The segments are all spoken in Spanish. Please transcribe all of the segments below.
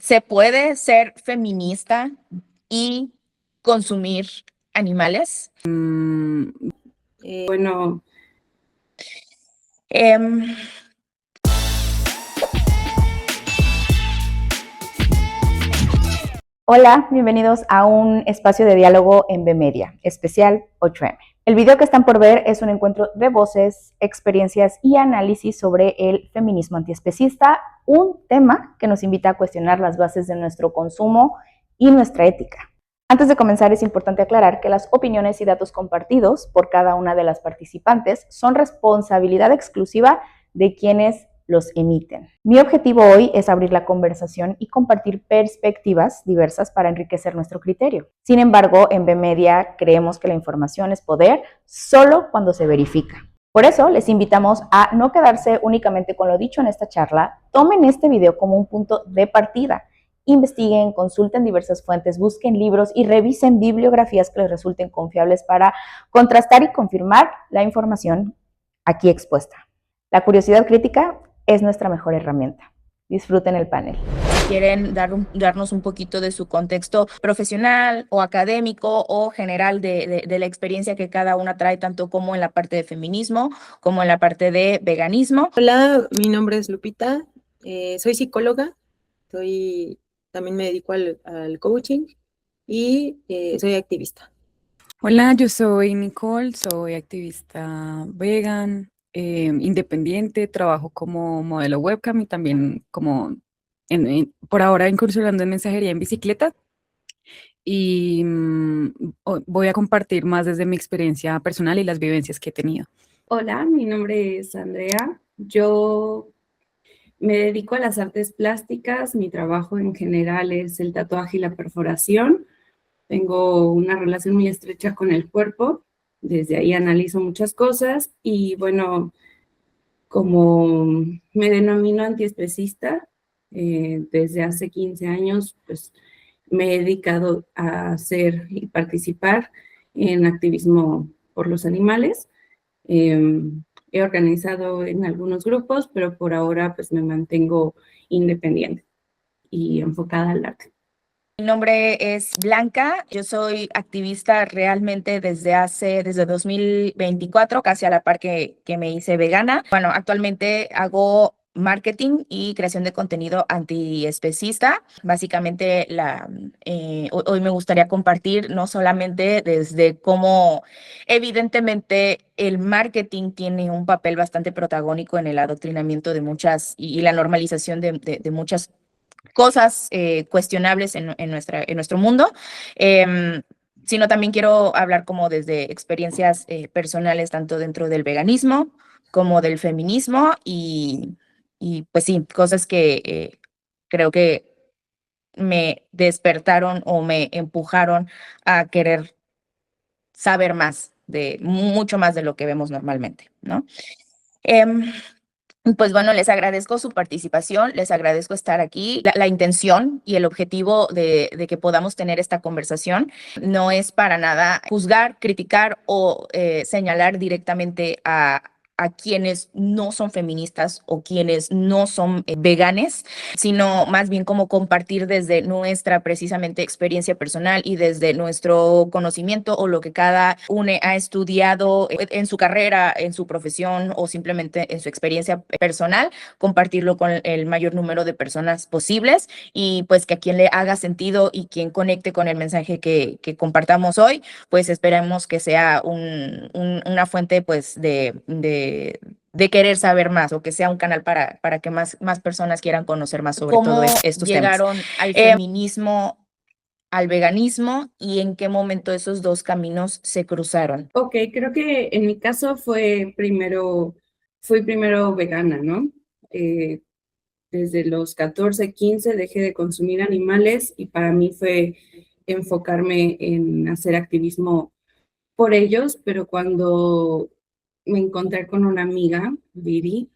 ¿Se puede ser feminista y consumir animales? Bueno, Em, Hola, bienvenidos a un espacio de diálogo en B-Media, especial 8M. El video que están por ver es un encuentro de voces, experiencias y análisis sobre el feminismo antiespecista, un tema que nos invita a cuestionar las bases de nuestro consumo y nuestra ética. Antes de comenzar, es importante aclarar que las opiniones y datos compartidos por cada una de las participantes son responsabilidad exclusiva de quienes los emiten. Mi objetivo hoy es abrir la conversación y compartir perspectivas diversas para enriquecer nuestro criterio. Sin embargo, en B-Media creemos que la información es poder solo cuando se verifica. Por eso, les invitamos a no quedarse únicamente con lo dicho en esta charla, tomen este video como un punto de partida. Investiguen, consulten diversas fuentes, busquen libros y revisen bibliografías que les resulten confiables para contrastar y confirmar la información aquí expuesta. La curiosidad crítica es nuestra mejor herramienta. Disfruten el panel. ¿Quieren darnos un poquito de su contexto profesional o académico o general de la experiencia que cada una trae, tanto como en la parte de feminismo como en la parte de veganismo? hola, mi nombre es Lupita, soy psicóloga, también me dedico al coaching y soy activista. Hola, yo soy Nicole, soy activista vegan, independiente, trabajo como modelo webcam y también como por ahora incursionando en mensajería en bicicleta y voy a compartir más desde mi experiencia personal y las vivencias que he tenido. Hola, mi nombre es Andrea. Yo me dedico a las artes plásticas. Mi trabajo en general es el tatuaje y la perforación. Tengo una relación muy estrecha con el cuerpo. Desde ahí analizo muchas cosas y bueno, como me denomino antiespecista, desde hace 15 años, pues me he dedicado a hacer y participar en activismo por los animales. He organizado en algunos grupos, pero por ahora pues me mantengo independiente y enfocada al arte. Mi nombre es Blanca, yo soy activista realmente desde 2024, casi a la par que me hice vegana. Bueno, actualmente hago marketing y creación de contenido antiespecista. Básicamente, hoy me gustaría compartir no solamente desde cómo evidentemente el marketing tiene un papel bastante protagónico en el adoctrinamiento de muchas y la normalización de muchas cosas cuestionables en nuestro mundo, sino también quiero hablar como desde experiencias personales, tanto dentro del veganismo como del feminismo y pues sí, cosas que creo que me despertaron o me empujaron a querer saber más, mucho más de lo que vemos normalmente, ¿no? Em, Pues bueno, les agradezco su participación, les agradezco estar aquí. La intención y el objetivo de que podamos tener esta conversación no es para nada juzgar, criticar o señalar directamente a quienes no son feministas o quienes no son veganes, sino más bien como compartir desde nuestra precisamente experiencia personal y desde nuestro conocimiento o lo que cada uno ha estudiado en su carrera, en su profesión o simplemente en su experiencia personal, compartirlo con el mayor número de personas posibles y pues que a quien le haga sentido y quien conecte con el mensaje que compartamos hoy, pues esperemos que sea una fuente pues de querer saber más o que sea un canal para que más personas quieran conocer más sobre todo estos temas. ¿Cómo llegaron al feminismo, al veganismo y en qué momento esos dos caminos se cruzaron? Ok, creo que en mi caso fui primero vegana, ¿no? Desde los 14, 15 dejé de consumir animales y para mí fue enfocarme en hacer activismo por ellos, pero cuando me encontré con una amiga, Vivi,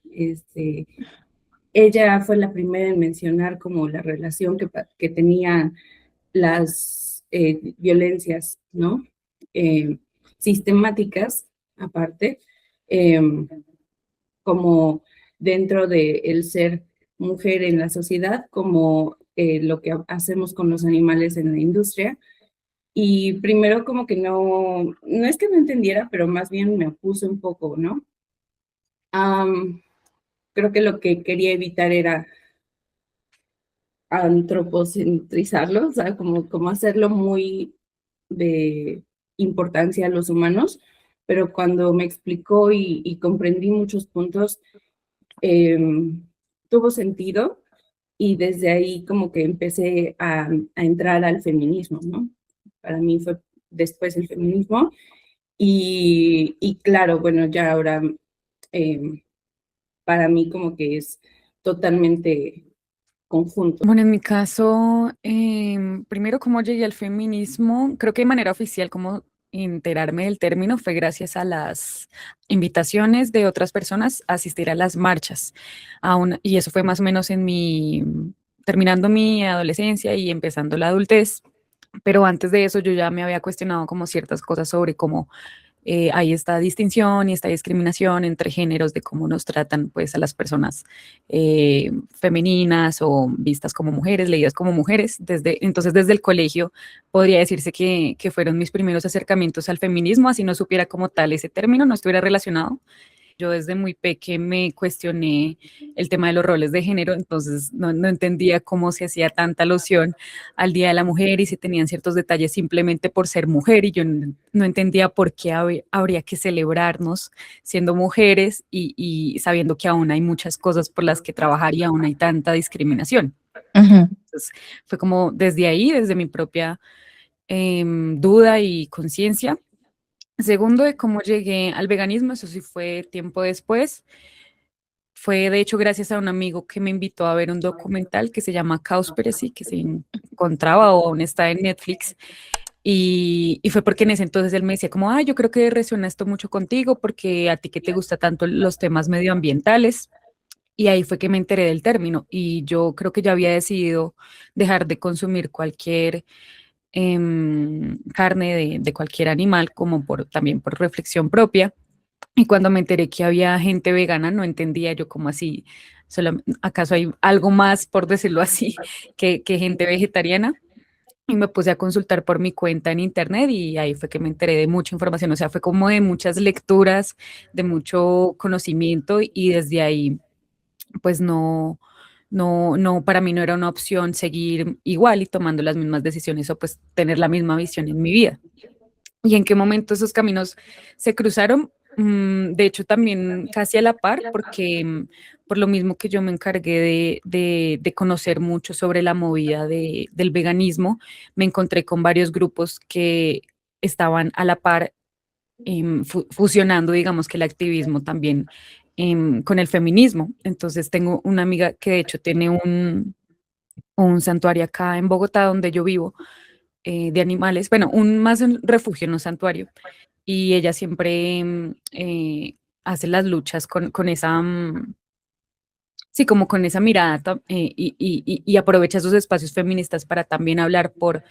ella fue la primera en mencionar como la relación que tenían las violencias, ¿no? Sistemáticas, aparte, eh, como dentro de el ser mujer en la sociedad, como lo que hacemos con los animales en la industria. Y primero como que no es que no entendiera, pero más bien me opuse un poco, ¿no? Creo que lo que quería evitar era antropocentrizarlo, o sea, como hacerlo muy de importancia a los humanos, pero cuando me explicó y comprendí muchos puntos, tuvo sentido y desde ahí como que empecé a entrar al feminismo, ¿no? Para mí fue después el feminismo y claro, bueno, ya ahora para mí como que es totalmente conjunto. Bueno, en mi caso, primero cómo llegué al feminismo, creo que de manera oficial, como enterarme del término fue gracias a las invitaciones de otras personas a asistir a las marchas. Y eso fue más o menos terminando mi adolescencia y empezando la adultez. Pero antes de eso yo ya me había cuestionado como ciertas cosas sobre cómo hay esta distinción y esta discriminación entre géneros de cómo nos tratan pues a las personas femeninas o vistas como mujeres, leídas como mujeres. Entonces desde el colegio podría decirse que fueron mis primeros acercamientos al feminismo, así no supiera como tal ese término, no estuviera relacionado. Yo desde muy pequeña me cuestioné el tema de los roles de género, entonces no entendía cómo se hacía tanta alusión al Día de la Mujer y se tenían ciertos detalles simplemente por ser mujer y yo no entendía por qué habría que celebrarnos siendo mujeres y sabiendo que aún hay muchas cosas por las que trabajar y aún hay tanta discriminación. Entonces fue como desde ahí, desde mi propia duda y conciencia. Segundo, de cómo llegué al veganismo, eso sí fue tiempo después. Fue de hecho gracias a un amigo que me invitó a ver un documental que se llama Cowspiracy, que se encontraba o aún está en Netflix. Y fue porque en ese entonces él me decía como, yo creo que resuena esto mucho contigo porque a ti que te gusta tanto los temas medioambientales. Y ahí fue que me enteré del término y yo creo que ya había decidido dejar de consumir cualquier carne de cualquier animal, como también por reflexión propia. Y cuando me enteré que había gente vegana, no entendía yo cómo así, ¿acaso hay algo más, por decirlo así, que gente vegetariana? Y me puse a consultar por mi cuenta en internet y ahí fue que me enteré de mucha información, o sea, fue como de muchas lecturas, de mucho conocimiento y desde ahí, pues para mí no era una opción seguir igual y tomando las mismas decisiones o pues tener la misma visión en mi vida. ¿Y en qué momento esos caminos se cruzaron? De hecho, también casi a la par, porque por lo mismo que yo me encargué de conocer mucho sobre la movida del veganismo, me encontré con varios grupos que estaban a la par, fusionando, digamos que el activismo también con el feminismo. Entonces, tengo una amiga que de hecho tiene un santuario acá en Bogotá, donde yo vivo, de animales, bueno, más un refugio, no un santuario, y ella siempre hace las luchas con esa, sí, como con esa mirada, y aprovecha sus espacios feministas para también hablar por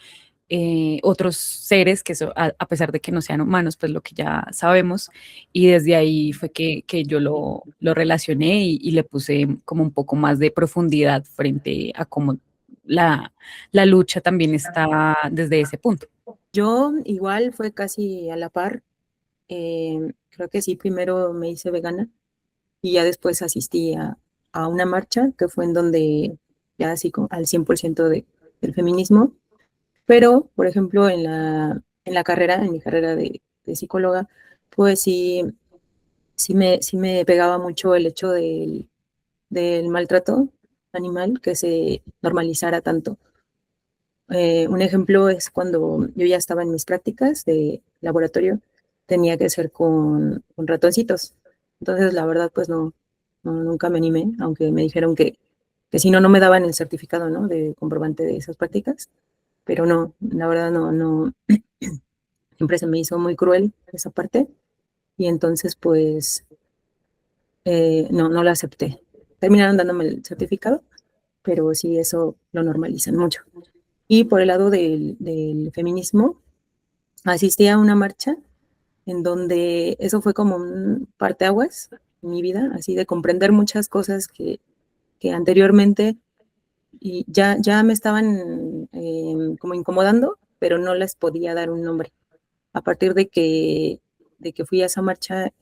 otros seres que a pesar de que no sean humanos, pues lo que ya sabemos, y desde ahí fue que yo lo relacioné y le puse como un poco más de profundidad frente a cómo la lucha también está desde ese punto. Yo igual fue casi a la par. Creo que sí, primero me hice vegana y ya después asistí a una marcha que fue en donde ya así al 100% del feminismo. Pero, por ejemplo, en la carrera, en mi carrera de psicóloga, pues sí me pegaba mucho el hecho del maltrato animal, que se normalizara tanto. Un ejemplo es cuando yo ya estaba en mis prácticas de laboratorio, tenía que ser con ratoncitos. Entonces, la verdad, pues nunca me animé, aunque me dijeron que si no, no me daban el certificado, ¿no? De comprobante de esas prácticas. Pero no, la verdad no, siempre se me hizo muy cruel esa parte y entonces pues no la acepté. Terminaron dándome el certificado, pero sí eso lo normalizan mucho. Y por el lado del feminismo, asistí a una marcha en donde eso fue como un parteaguas en mi vida, así de comprender muchas cosas que anteriormente y ya me estaban como incomodando, pero no les podía dar un nombre. A partir de que fui a esa marcha,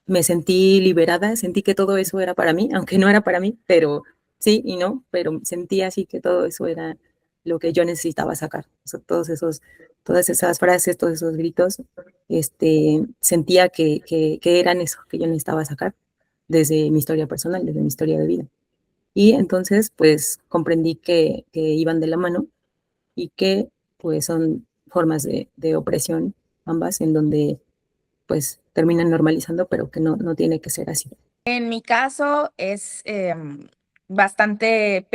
me sentí liberada, sentí que todo eso era para mí, aunque no era para mí, pero sí y no, pero sentí así que todo eso era lo que yo necesitaba sacar. O sea, todas esas frases, todos esos gritos, sentía que eran eso que yo necesitaba sacar desde mi historia personal, desde mi historia de vida. Y entonces, pues, comprendí que iban de la mano y que, pues, son formas de opresión ambas, en donde, pues, terminan normalizando, pero que no tiene que ser así. En mi caso es bastante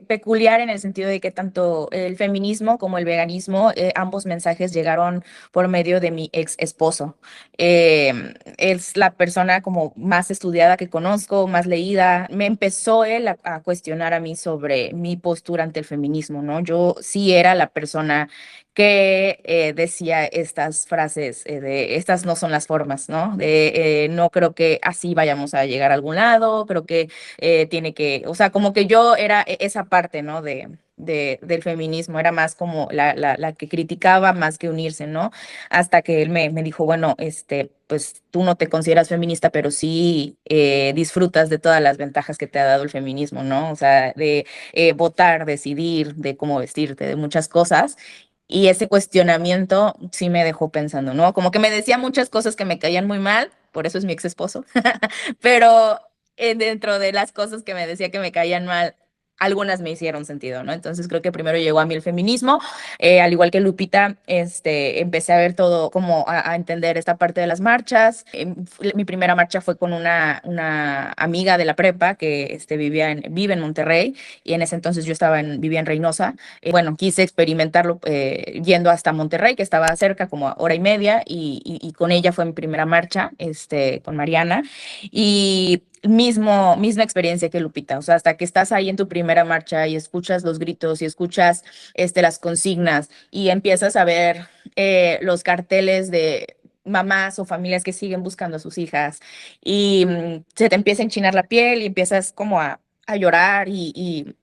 peculiar en el sentido de que tanto el feminismo como el veganismo, ambos mensajes llegaron por medio de mi ex esposo. Es la persona como más estudiada que conozco, más leída. Me empezó él a cuestionar a mí sobre mi postura ante el feminismo, ¿no? Yo sí era la persona que decía estas frases de estas no son las formas, ¿no? De no creo que así vayamos a llegar a algún lado, creo que tiene que, o sea, como que yo era esa parte, ¿no? Del feminismo, era más como la que criticaba más que unirse, ¿no? Hasta que él me dijo, bueno, pues tú no te consideras feminista, pero sí disfrutas de todas las ventajas que te ha dado el feminismo, ¿no? O sea, de votar, decidir, de cómo vestirte, de muchas cosas. Y ese cuestionamiento sí me dejó pensando, ¿no? Como que me decía muchas cosas que me caían muy mal, por eso es mi ex esposo, pero dentro de las cosas que me decía que me caían mal, algunas me hicieron sentido, ¿no? Entonces creo que primero llegó a mí el feminismo, al igual que Lupita, empecé a ver todo, como a entender esta parte de las marchas. Mi primera marcha fue con una amiga de la prepa que vive en Monterrey y en ese entonces yo vivía en Reynosa. Bueno, quise experimentarlo yendo hasta Monterrey, que estaba cerca, como a hora y media, y con ella fue mi primera marcha, con Mariana, y misma experiencia que Lupita, o sea, hasta que estás ahí en tu primera marcha y escuchas los gritos y escuchas las consignas y empiezas a ver los carteles de mamás o familias que siguen buscando a sus hijas y se te empieza a enchinar la piel y empiezas como a llorar y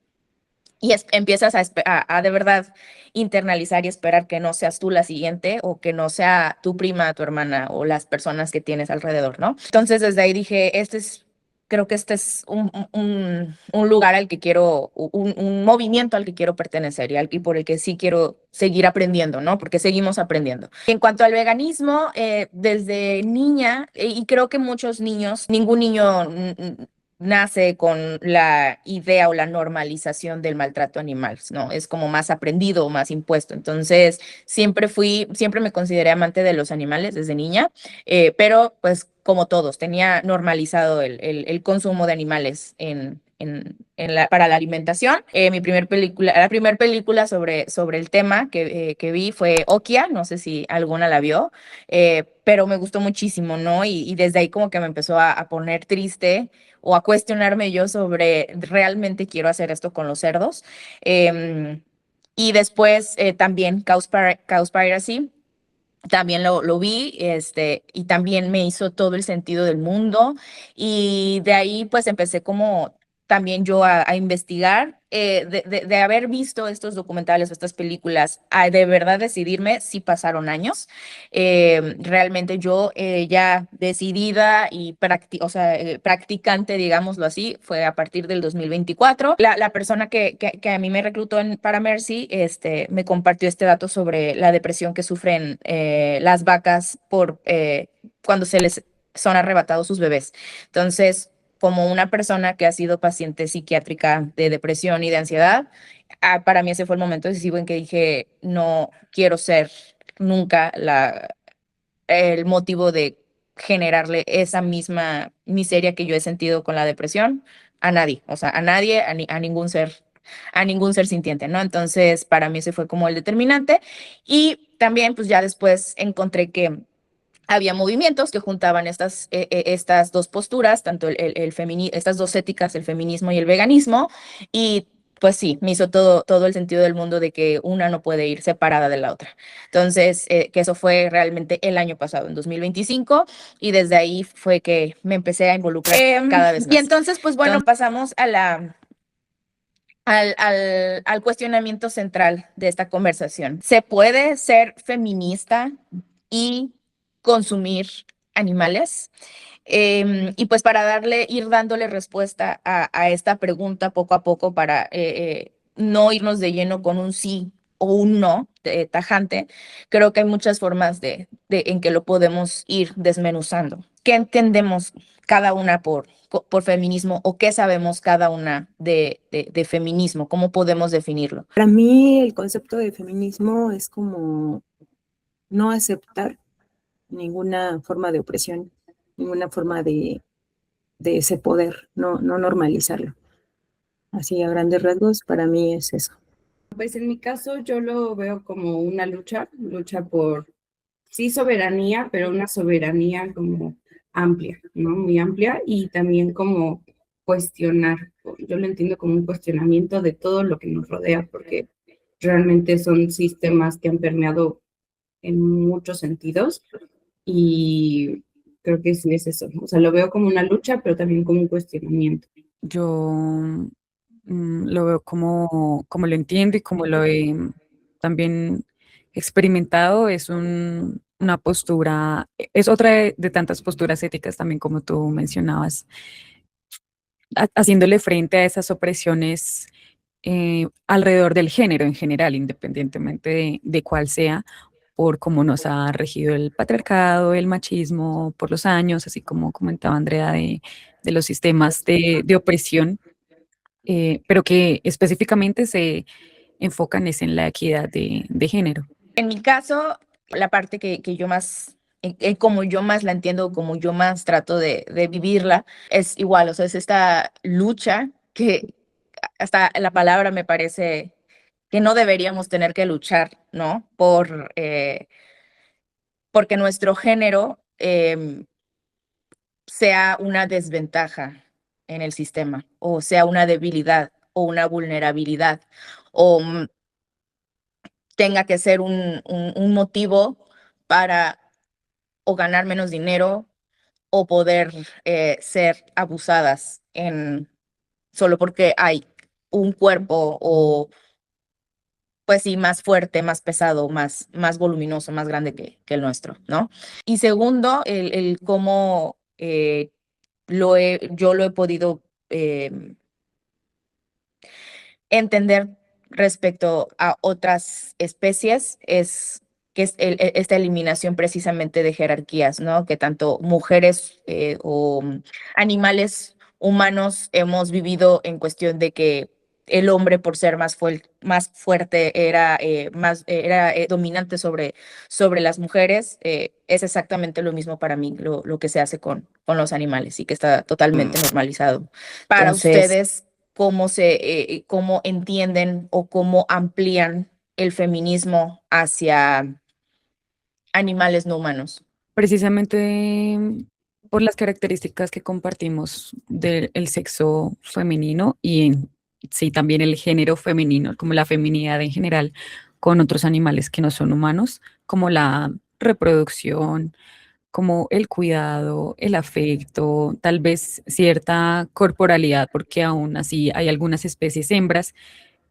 empiezas a de verdad internalizar y esperar que no seas tú la siguiente o que no sea tu prima, tu hermana o las personas que tienes alrededor, ¿no? Entonces desde ahí dije, creo que este es un lugar al que quiero, un movimiento al que quiero pertenecer y por el que sí quiero seguir aprendiendo, ¿no? Porque seguimos aprendiendo. En cuanto al veganismo, desde niña, y creo que muchos niños, ningún niño nace con la idea o la normalización del maltrato animal, ¿no? Es como más aprendido, más impuesto. Entonces, siempre me consideré amante de los animales desde niña, pero pues como todos, tenía normalizado el consumo de animales para la alimentación. La primera película sobre el tema que vi fue Okia, no sé si alguna la vio, pero me gustó muchísimo, ¿no? Y desde ahí como que me empezó a poner triste o a cuestionarme yo sobre realmente quiero hacer esto con los cerdos. Y después también Cowspiracy, también lo vi, y también me hizo todo el sentido del mundo. Y de ahí pues empecé como también yo a investigar, de haber visto estos documentales o estas películas, a de verdad decidirme, sí pasaron años. Realmente yo ya decidida y o sea, practicante, digámoslo así, fue a partir del 2024. La persona que a mí me reclutó para Mercy, me compartió este dato sobre la depresión que sufren las vacas cuando se les son arrebatados sus bebés. Entonces, como una persona que ha sido paciente psiquiátrica de depresión y de ansiedad, para mí ese fue el momento decisivo en que dije, no quiero ser nunca el motivo de generarle esa misma miseria que yo he sentido con la depresión a nadie, o sea, a nadie, a ningún ser sintiente, ¿no? Entonces, para mí ese fue como el determinante. Y también, pues ya después encontré que había movimientos que juntaban estas dos posturas, tanto estas dos éticas, el feminismo y el veganismo, y pues sí, me hizo todo el sentido del mundo de que una no puede ir separada de la otra. Entonces, que eso fue realmente el año pasado, en 2025, y desde ahí fue que me empecé a involucrar cada vez más. Y entonces, pues bueno, pasamos a al cuestionamiento central de esta conversación. ¿Se puede ser feminista y consumir animales? Y pues para ir dándole respuesta a esta pregunta poco a poco para no irnos de lleno con un sí o un no tajante, creo que hay muchas formas en que lo podemos ir desmenuzando. ¿Qué entendemos cada una por feminismo o qué sabemos cada una de feminismo? ¿Cómo podemos definirlo? Para mí el concepto de feminismo es como no aceptar ninguna forma de opresión, ninguna forma de ese poder, no normalizarlo. Así a grandes rasgos, para mí es eso. Pues en mi caso yo lo veo como una lucha por, sí, soberanía, pero una soberanía como amplia, ¿no? Muy amplia y también como cuestionar, yo lo entiendo como un cuestionamiento de todo lo que nos rodea, porque realmente son sistemas que han permeado en muchos sentidos y creo que sí es eso, ¿no? O sea, lo veo como una lucha, pero también como un cuestionamiento. Yo lo veo como lo entiendo y como lo he también experimentado, es una postura, es otra de tantas posturas éticas también como tú mencionabas, haciéndole frente a esas opresiones alrededor del género en general, independientemente de cuál sea, por cómo nos ha regido el patriarcado, el machismo por los años, así como comentaba Andrea de los sistemas de opresión, pero que específicamente se enfocan es en la equidad de género. En mi caso, la parte que yo más, como yo más la entiendo, como yo más trato de vivirla, es igual, o sea, es esta lucha que hasta la palabra me parece que no deberíamos tener que luchar, ¿no? Porque nuestro género sea una desventaja en el sistema, o sea una debilidad, o una vulnerabilidad, o tenga que ser un motivo para o ganar menos dinero o poder ser abusadas solo porque hay un cuerpo o pues sí, más fuerte, más pesado, más voluminoso, más grande que el nuestro, ¿no? Y segundo, el cómo yo lo he podido entender respecto a otras especies es que es esta eliminación precisamente de jerarquías, ¿no? Que tanto mujeres o animales humanos hemos vivido en cuestión de que el hombre, por ser más fuerte, era dominante sobre las mujeres. Es exactamente lo mismo para mí, lo que se hace con los animales y que está totalmente normalizado. Para Entonces, ustedes, cómo entienden o cómo amplían el feminismo hacia animales no humanos. Precisamente por las características que compartimos del sexo femenino y sí también el género femenino, como la feminidad en general, con otros animales que no son humanos, como la reproducción, como el cuidado, el afecto, tal vez cierta corporalidad, porque aún así hay algunas especies hembras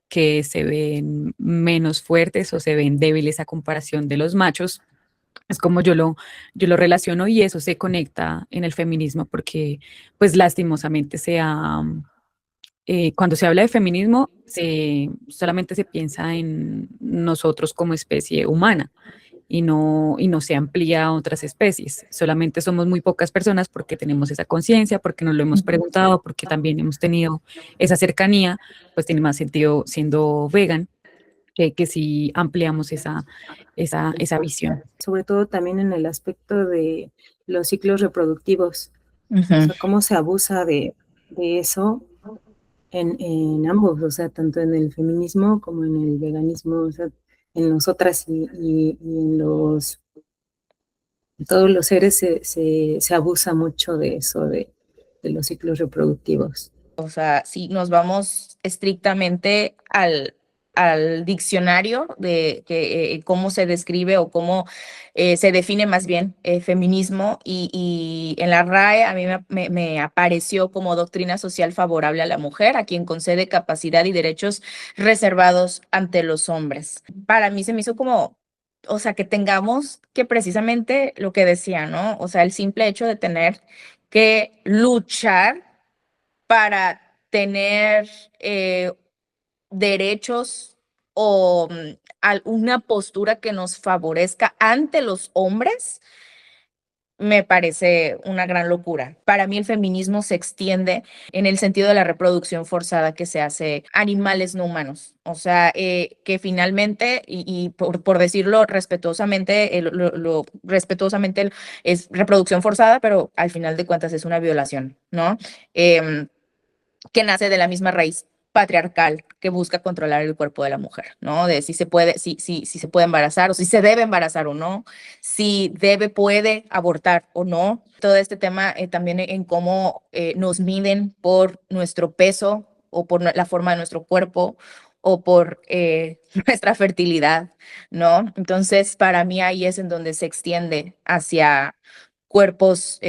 que se ven menos fuertes o se ven débiles a comparación de los machos. Es como yo lo relaciono y eso se conecta en el feminismo porque pues lastimosamente cuando se habla de feminismo solamente se piensa en nosotros como especie humana y no se amplía a otras especies. Solamente somos muy pocas personas porque tenemos esa conciencia, porque nos lo hemos preguntado, porque también hemos tenido esa cercanía, pues tiene más sentido siendo vegan que si ampliamos esa visión. Sobre todo también en el aspecto de los ciclos reproductivos, o sea, cómo se abusa de eso en ambos, o sea, tanto en el feminismo como en el veganismo, o sea, en nosotras y en todos los seres se abusa mucho de eso, de los ciclos reproductivos. O sea, si nos vamos estrictamente al diccionario de cómo se describe o cómo se define más bien feminismo y en la RAE a mí me apareció como doctrina social favorable a la mujer, a quien concede capacidad y derechos reservados ante los hombres. Para mí se me hizo como, o sea, que tengamos que precisamente lo que decía, ¿no? O sea, el simple hecho de tener que luchar para tener derechos o alguna postura que nos favorezca ante los hombres, me parece una gran locura. Para mí el feminismo se extiende en el sentido de la reproducción forzada que se hace a animales no humanos. O sea, que finalmente, y por decirlo respetuosamente, respetuosamente es reproducción forzada, pero al final de cuentas es una violación, ¿no? Em, que nace de la misma raíz patriarcal que busca controlar el cuerpo de la mujer, ¿no? De si se puede, si se puede embarazar o si se debe embarazar o no, si puede abortar o no. Todo este tema también en cómo nos miden por nuestro peso o por la forma de nuestro cuerpo o por nuestra fertilidad, ¿no? Entonces, para mí ahí es en donde se extiende hacia cuerpos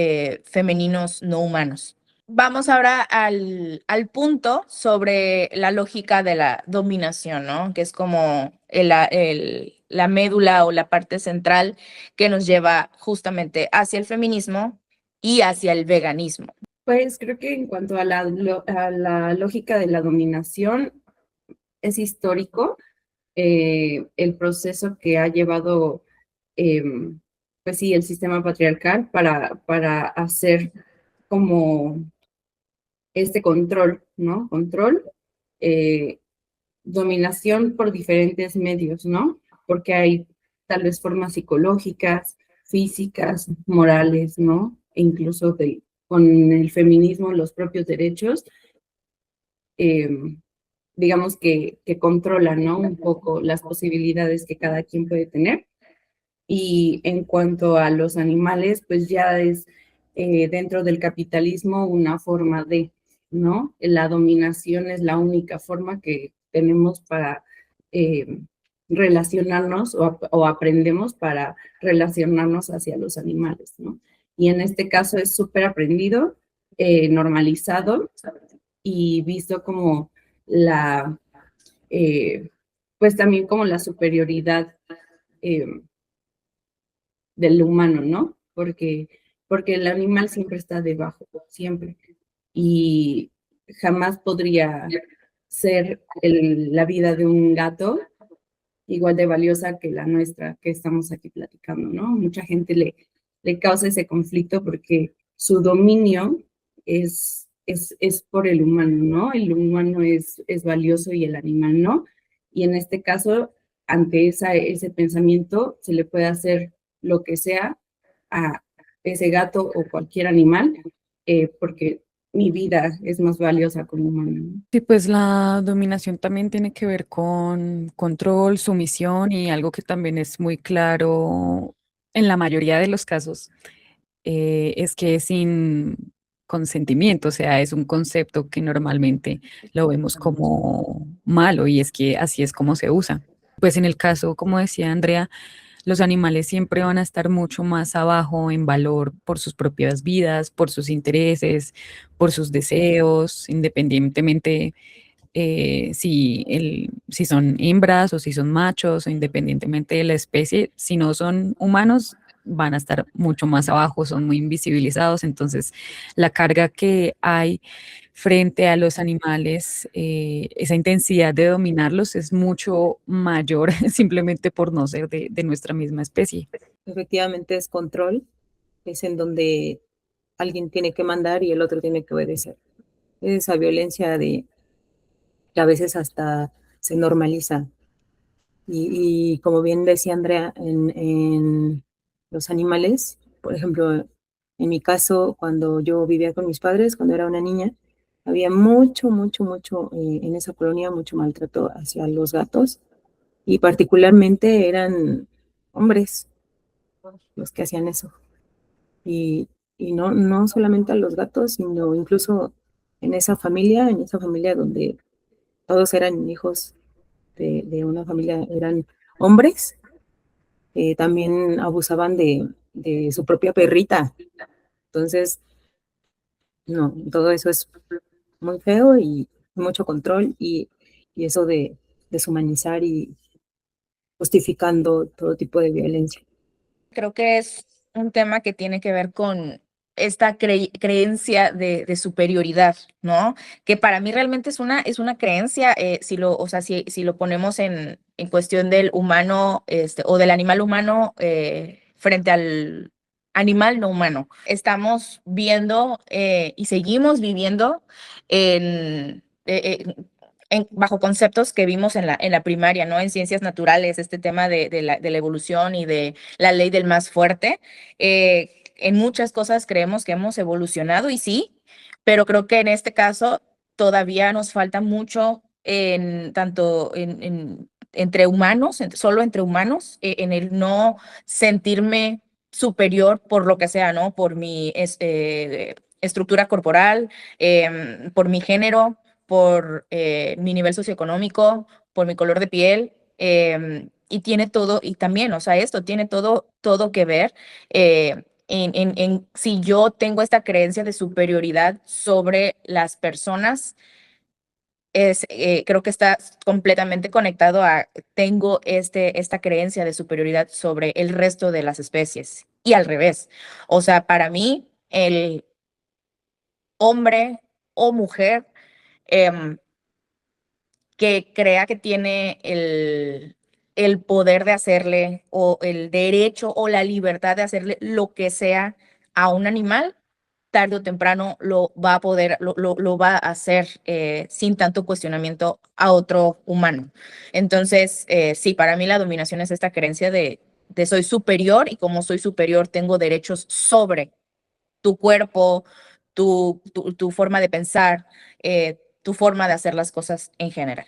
femeninos no humanos. Vamos ahora al punto sobre la lógica de la dominación, ¿no? Que es como la médula o la parte central que nos lleva justamente hacia el feminismo y hacia el veganismo. Pues creo que en cuanto a a la lógica de la dominación, es histórico el proceso que ha llevado, pues sí, el sistema patriarcal para hacer como este control, ¿no? Control, eh, dominación por diferentes medios, ¿no? Porque hay tal vez formas psicológicas, físicas, morales, ¿no? E incluso con el feminismo, los propios derechos, eh, digamos que controlan, ¿no? Un poco las posibilidades que cada quien puede tener. Y en cuanto a los animales, pues ya es dentro del capitalismo una forma de, ¿no? La dominación es la única forma que tenemos para relacionarnos o aprendemos para relacionarnos hacia los animales, ¿no? Y en este caso es súper aprendido, normalizado y visto como la, pues también como la superioridad eh, del humano, ¿no? Porque el animal siempre está debajo, siempre. Y jamás podría ser la vida de un gato igual de valiosa que la nuestra que estamos aquí platicando, ¿no? Mucha gente le causa ese conflicto porque su dominio es por el humano, ¿no? El humano es valioso y el animal no. Y en este caso, ante ese pensamiento, se le puede hacer lo que sea a ese gato o cualquier animal, porque mi vida es más valiosa como humano, ¿no? Sí, pues la dominación también tiene que ver con control, sumisión y algo que también es muy claro en la mayoría de los casos, es que es sin consentimiento, o sea, es un concepto que normalmente lo vemos como malo y es que así es como se usa. Pues en el caso, como decía Andrea, los animales siempre van a estar mucho más abajo en valor por sus propias vidas, por sus intereses, por sus deseos, independientemente si son hembras o si son machos, o independientemente de la especie, si no son humanos, van a estar mucho más abajo, son muy invisibilizados. Entonces, la carga que hay frente a los animales, esa intensidad de dominarlos es mucho mayor simplemente por no ser de nuestra misma especie. Efectivamente es control, es en donde alguien tiene que mandar y el otro tiene que obedecer. Es esa violencia de que a veces hasta se normaliza. Y como bien decía Andrea, en los animales, por ejemplo, en mi caso, cuando yo vivía con mis padres, cuando era una niña, había mucho, en esa colonia, mucho maltrato hacia los gatos y particularmente eran hombres los que hacían eso. Y, y no solamente a los gatos, sino incluso en esa familia donde todos eran hijos de una familia eran hombres, también abusaban de su propia perrita. Entonces, no, todo eso es muy feo y mucho control y eso de deshumanizar y justificando todo tipo de violencia. Creo que es un tema que tiene que ver con esta creencia de superioridad, ¿no? Que para mí realmente es una creencia, o sea, si lo ponemos en cuestión del humano, o del animal humano frente al animal no humano. Estamos viendo y seguimos viviendo en, bajo conceptos que vimos en la primaria, ¿no? En ciencias naturales, este tema de la evolución y de la ley del más fuerte. En muchas cosas creemos que hemos evolucionado y sí, pero creo que en este caso todavía nos falta mucho en tanto entre humanos, solo entre humanos, en el no sentirme superior por lo que sea, ¿no? Por mi estructura corporal, por mi género, por mi nivel socioeconómico, por mi color de piel. Y tiene todo, y también, o sea, esto tiene todo que ver en si yo tengo esta creencia de superioridad sobre las personas, creo que está completamente conectado a, tengo esta creencia de superioridad sobre el resto de las especies y al revés. O sea, para mí, el hombre o mujer em, que crea que tiene el poder de hacerle o el derecho o la libertad de hacerle lo que sea a un animal, tarde o temprano lo va a poder, lo va a hacer sin tanto cuestionamiento a otro humano. Entonces, sí, para mí la dominación es esta creencia de soy superior y como soy superior tengo derechos sobre tu cuerpo, tu forma de pensar, tu forma de hacer las cosas en general.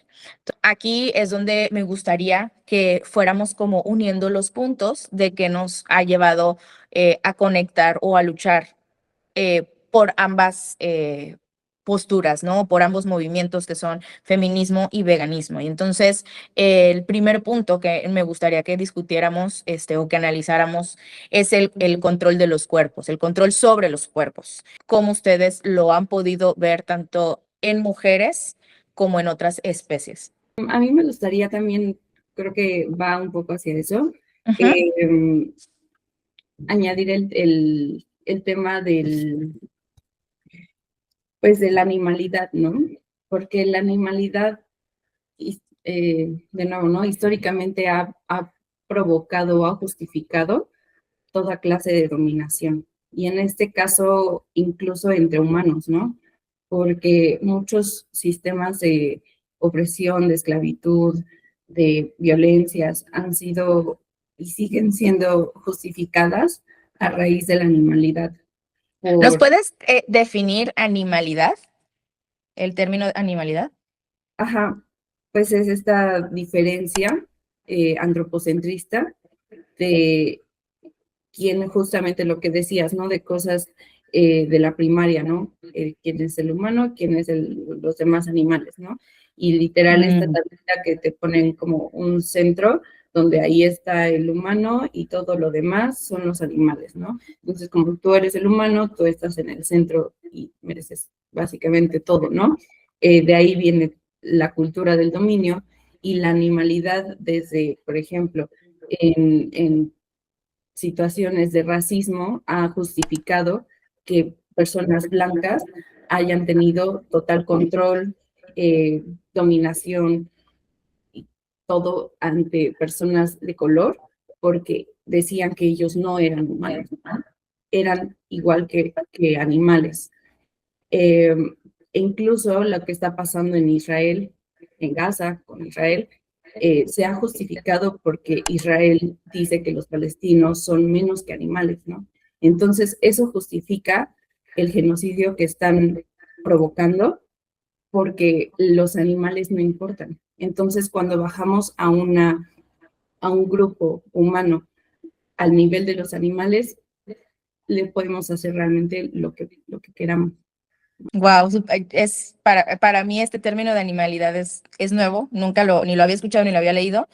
Aquí es donde me gustaría que fuéramos como uniendo los puntos de que nos ha llevado a conectar o a luchar por ambas posturas, ¿no? Por ambos movimientos que son feminismo y veganismo. Y entonces, el primer punto que me gustaría que discutiéramos o que analizáramos es el control de los cuerpos, el control sobre los cuerpos. Cómo ustedes lo han podido ver tanto en mujeres como en otras especies. A mí me gustaría también, creo que va un poco hacia eso, añadir el tema pues de la animalidad, ¿no? Porque la animalidad, de nuevo, ¿no? Históricamente ha provocado o ha justificado toda clase de dominación. Y en este caso, incluso entre humanos, ¿no? Porque muchos sistemas de opresión, de esclavitud, de violencias han sido y siguen siendo justificadas a raíz de la animalidad. ¿Nos puedes definir animalidad? El término animalidad. Ajá, pues es esta diferencia antropocentrista de quién, justamente lo que decías, ¿no? De cosas de la primaria, ¿no? Quién es el humano, quién es los demás animales, ¿no? Y literal esta tablita que te ponen como un centro donde ahí está el humano y todo lo demás son los animales, ¿no? Entonces, como tú eres el humano, tú estás en el centro y mereces básicamente todo, ¿no? De ahí viene la cultura del dominio y la animalidad desde, por ejemplo, en situaciones de racismo ha justificado que personas blancas hayan tenido total control, dominación y todo ante personas de color, porque decían que ellos no eran humanos, ¿no? Eran igual que animales. E incluso lo que está pasando en Israel, en Gaza, con Israel, se ha justificado porque Israel dice que los palestinos son menos que animales, ¿no? Entonces, eso justifica el genocidio que están provocando porque los animales no importan. Entonces, cuando bajamos a un grupo humano al nivel de los animales, le podemos hacer realmente lo que queramos. Wow, es para mí este término de animalidad es nuevo, nunca ni lo había escuchado ni lo había leído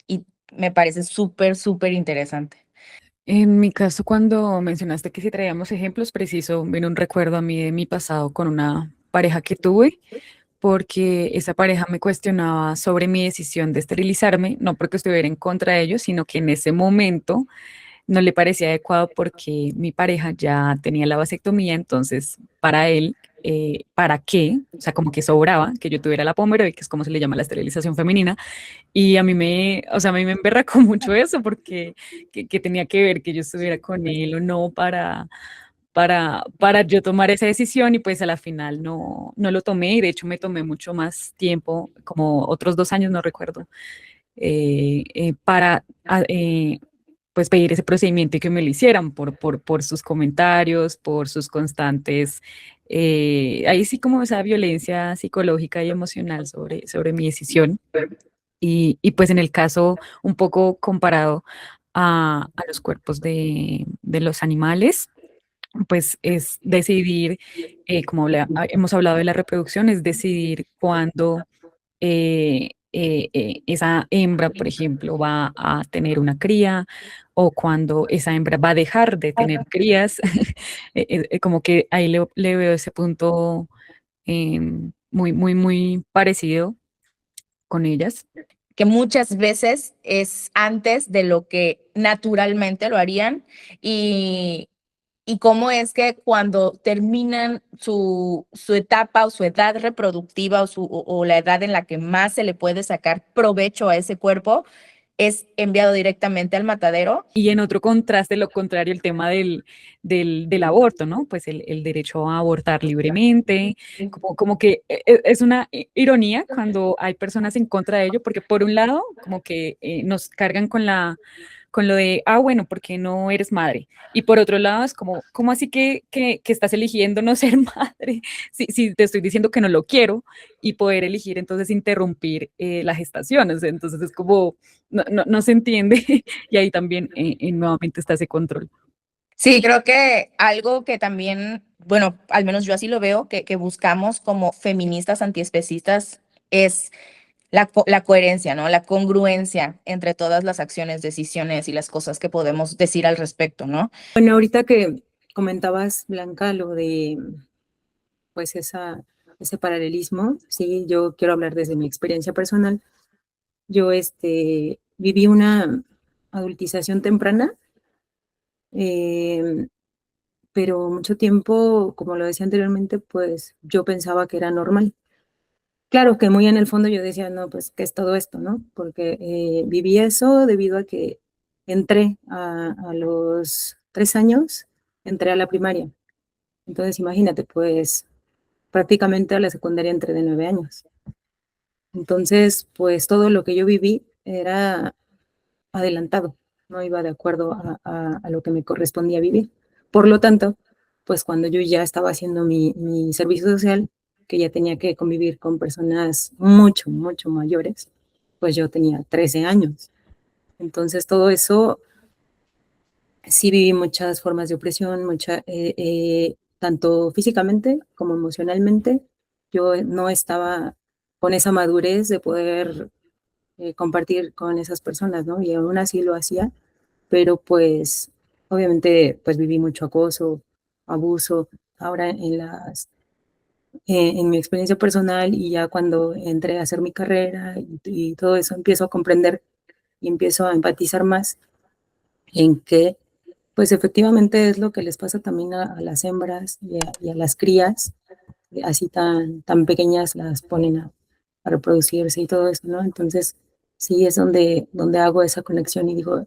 y me parece súper, súper interesante. En mi caso, cuando mencionaste que si traíamos ejemplos, preciso, vino un recuerdo a mí de mi pasado con una pareja que tuve, porque esa pareja me cuestionaba sobre mi decisión de esterilizarme, no porque estuviera en contra de ellos, sino que en ese momento no le parecía adecuado porque mi pareja ya tenía la vasectomía, entonces para él, ¿para qué? O sea, como que sobraba que yo tuviera la pómero, y que es como se le llama la esterilización femenina, y a mí o sea, a mí me emberracó mucho eso porque que tenía que ver que yo estuviera con él o no para yo tomar esa decisión, y pues a la final no lo tomé, y de hecho me tomé mucho más tiempo, como otros 2 años, no recuerdo, para pues pedir ese procedimiento y que me lo hicieran por sus comentarios, por sus constantes, ahí sí como esa violencia psicológica y emocional sobre mi decisión. Y pues en el caso un poco comparado a los cuerpos de los animales, pues es decidir, como hemos hablado de la reproducción, es decidir cuándo esa hembra, por ejemplo, va a tener una cría, o cuando esa hembra va a dejar de tener crías. Como que ahí le veo ese punto muy, muy, muy parecido con ellas. Que muchas veces es antes de lo que naturalmente lo harían y, y cómo es que cuando terminan su etapa o su edad reproductiva o la edad en la que más se le puede sacar provecho a ese cuerpo, es enviado directamente al matadero. Y en otro contraste, lo contrario, el tema del aborto, ¿no? Pues el derecho a abortar libremente, como que es una ironía cuando hay personas en contra de ello, porque por un lado, como que nos cargan con lo de, bueno, porque no eres madre. Y por otro lado, es como, ¿cómo así que estás eligiendo no ser madre? Si te estoy diciendo que no lo quiero, y poder elegir entonces interrumpir la gestación. O sea, entonces es como, no se entiende. Y ahí también nuevamente está ese control. Sí, creo que algo que también, bueno, al menos yo así lo veo, que buscamos como feministas antiespecistas es la coherencia, ¿no? La congruencia entre todas las acciones, decisiones y las cosas que podemos decir al respecto, ¿no? Bueno, ahorita que comentabas, Blanca, lo de pues ese paralelismo, sí, yo quiero hablar desde mi experiencia personal. Yo viví una adultización temprana, eh, pero mucho tiempo, como lo decía anteriormente, pues yo pensaba que era normal. Claro que muy en el fondo yo decía, no, pues, ¿qué es todo esto, no? Porque viví eso debido a que entré a los 3 años, entré a la primaria. Entonces, imagínate, pues prácticamente a la secundaria entré de 9 años. Entonces, pues todo lo que yo viví era adelantado, no iba de acuerdo a lo que me correspondía vivir. Por lo tanto, pues cuando yo ya estaba haciendo mi servicio social, que ya tenía que convivir con personas mucho, mucho mayores, pues yo tenía 13 años. Entonces todo eso, sí viví muchas formas de opresión, tanto físicamente como emocionalmente. Yo no estaba con esa madurez de poder compartir con esas personas, ¿no? Y aún así lo hacía, pero pues obviamente pues viví mucho acoso, abuso. Ahora en mi experiencia personal y ya cuando entré a hacer mi carrera y todo eso, empiezo a comprender y empiezo a empatizar más en que pues efectivamente es lo que les pasa también a las hembras y a las crías, así tan pequeñas las ponen a reproducirse y todo eso, ¿no? Entonces sí es donde hago esa conexión y digo,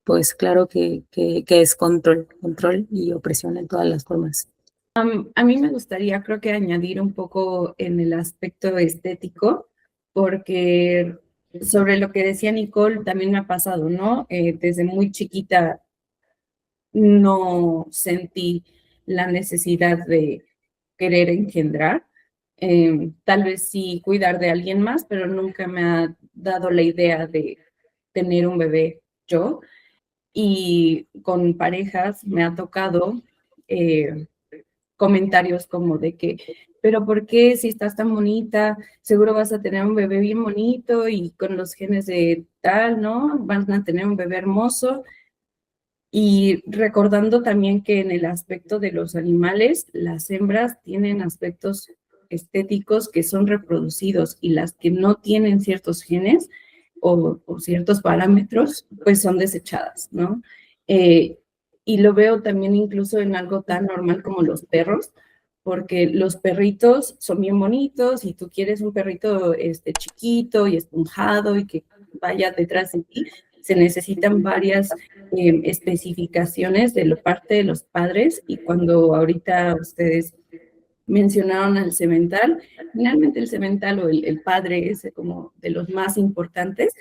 pues claro que es control y opresión en todas las formas. A mí me gustaría, creo que añadir un poco en el aspecto estético, porque sobre lo que decía Nicole también me ha pasado, ¿no? Desde muy chiquita no sentí la necesidad de querer engendrar. Tal vez sí cuidar de alguien más, pero nunca me ha dado la idea de tener un bebé yo. Y con parejas me ha tocado comentarios como de que, pero ¿por qué si estás tan bonita? Seguro vas a tener un bebé bien bonito y con los genes de tal, ¿no? Van a tener un bebé hermoso. Y recordando también que en el aspecto de los animales, las hembras tienen aspectos estéticos que son reproducidos y las que no tienen ciertos genes o ciertos parámetros, pues son desechadas, ¿no? Eh, y lo veo también incluso en algo tan normal como los perros, porque los perritos son bien bonitos y tú quieres un perrito chiquito y esponjado y que vaya detrás de ti, se necesitan varias especificaciones de la parte de los padres y cuando ahorita ustedes mencionaron al semental, finalmente el semental o el padre es como de los más importantes,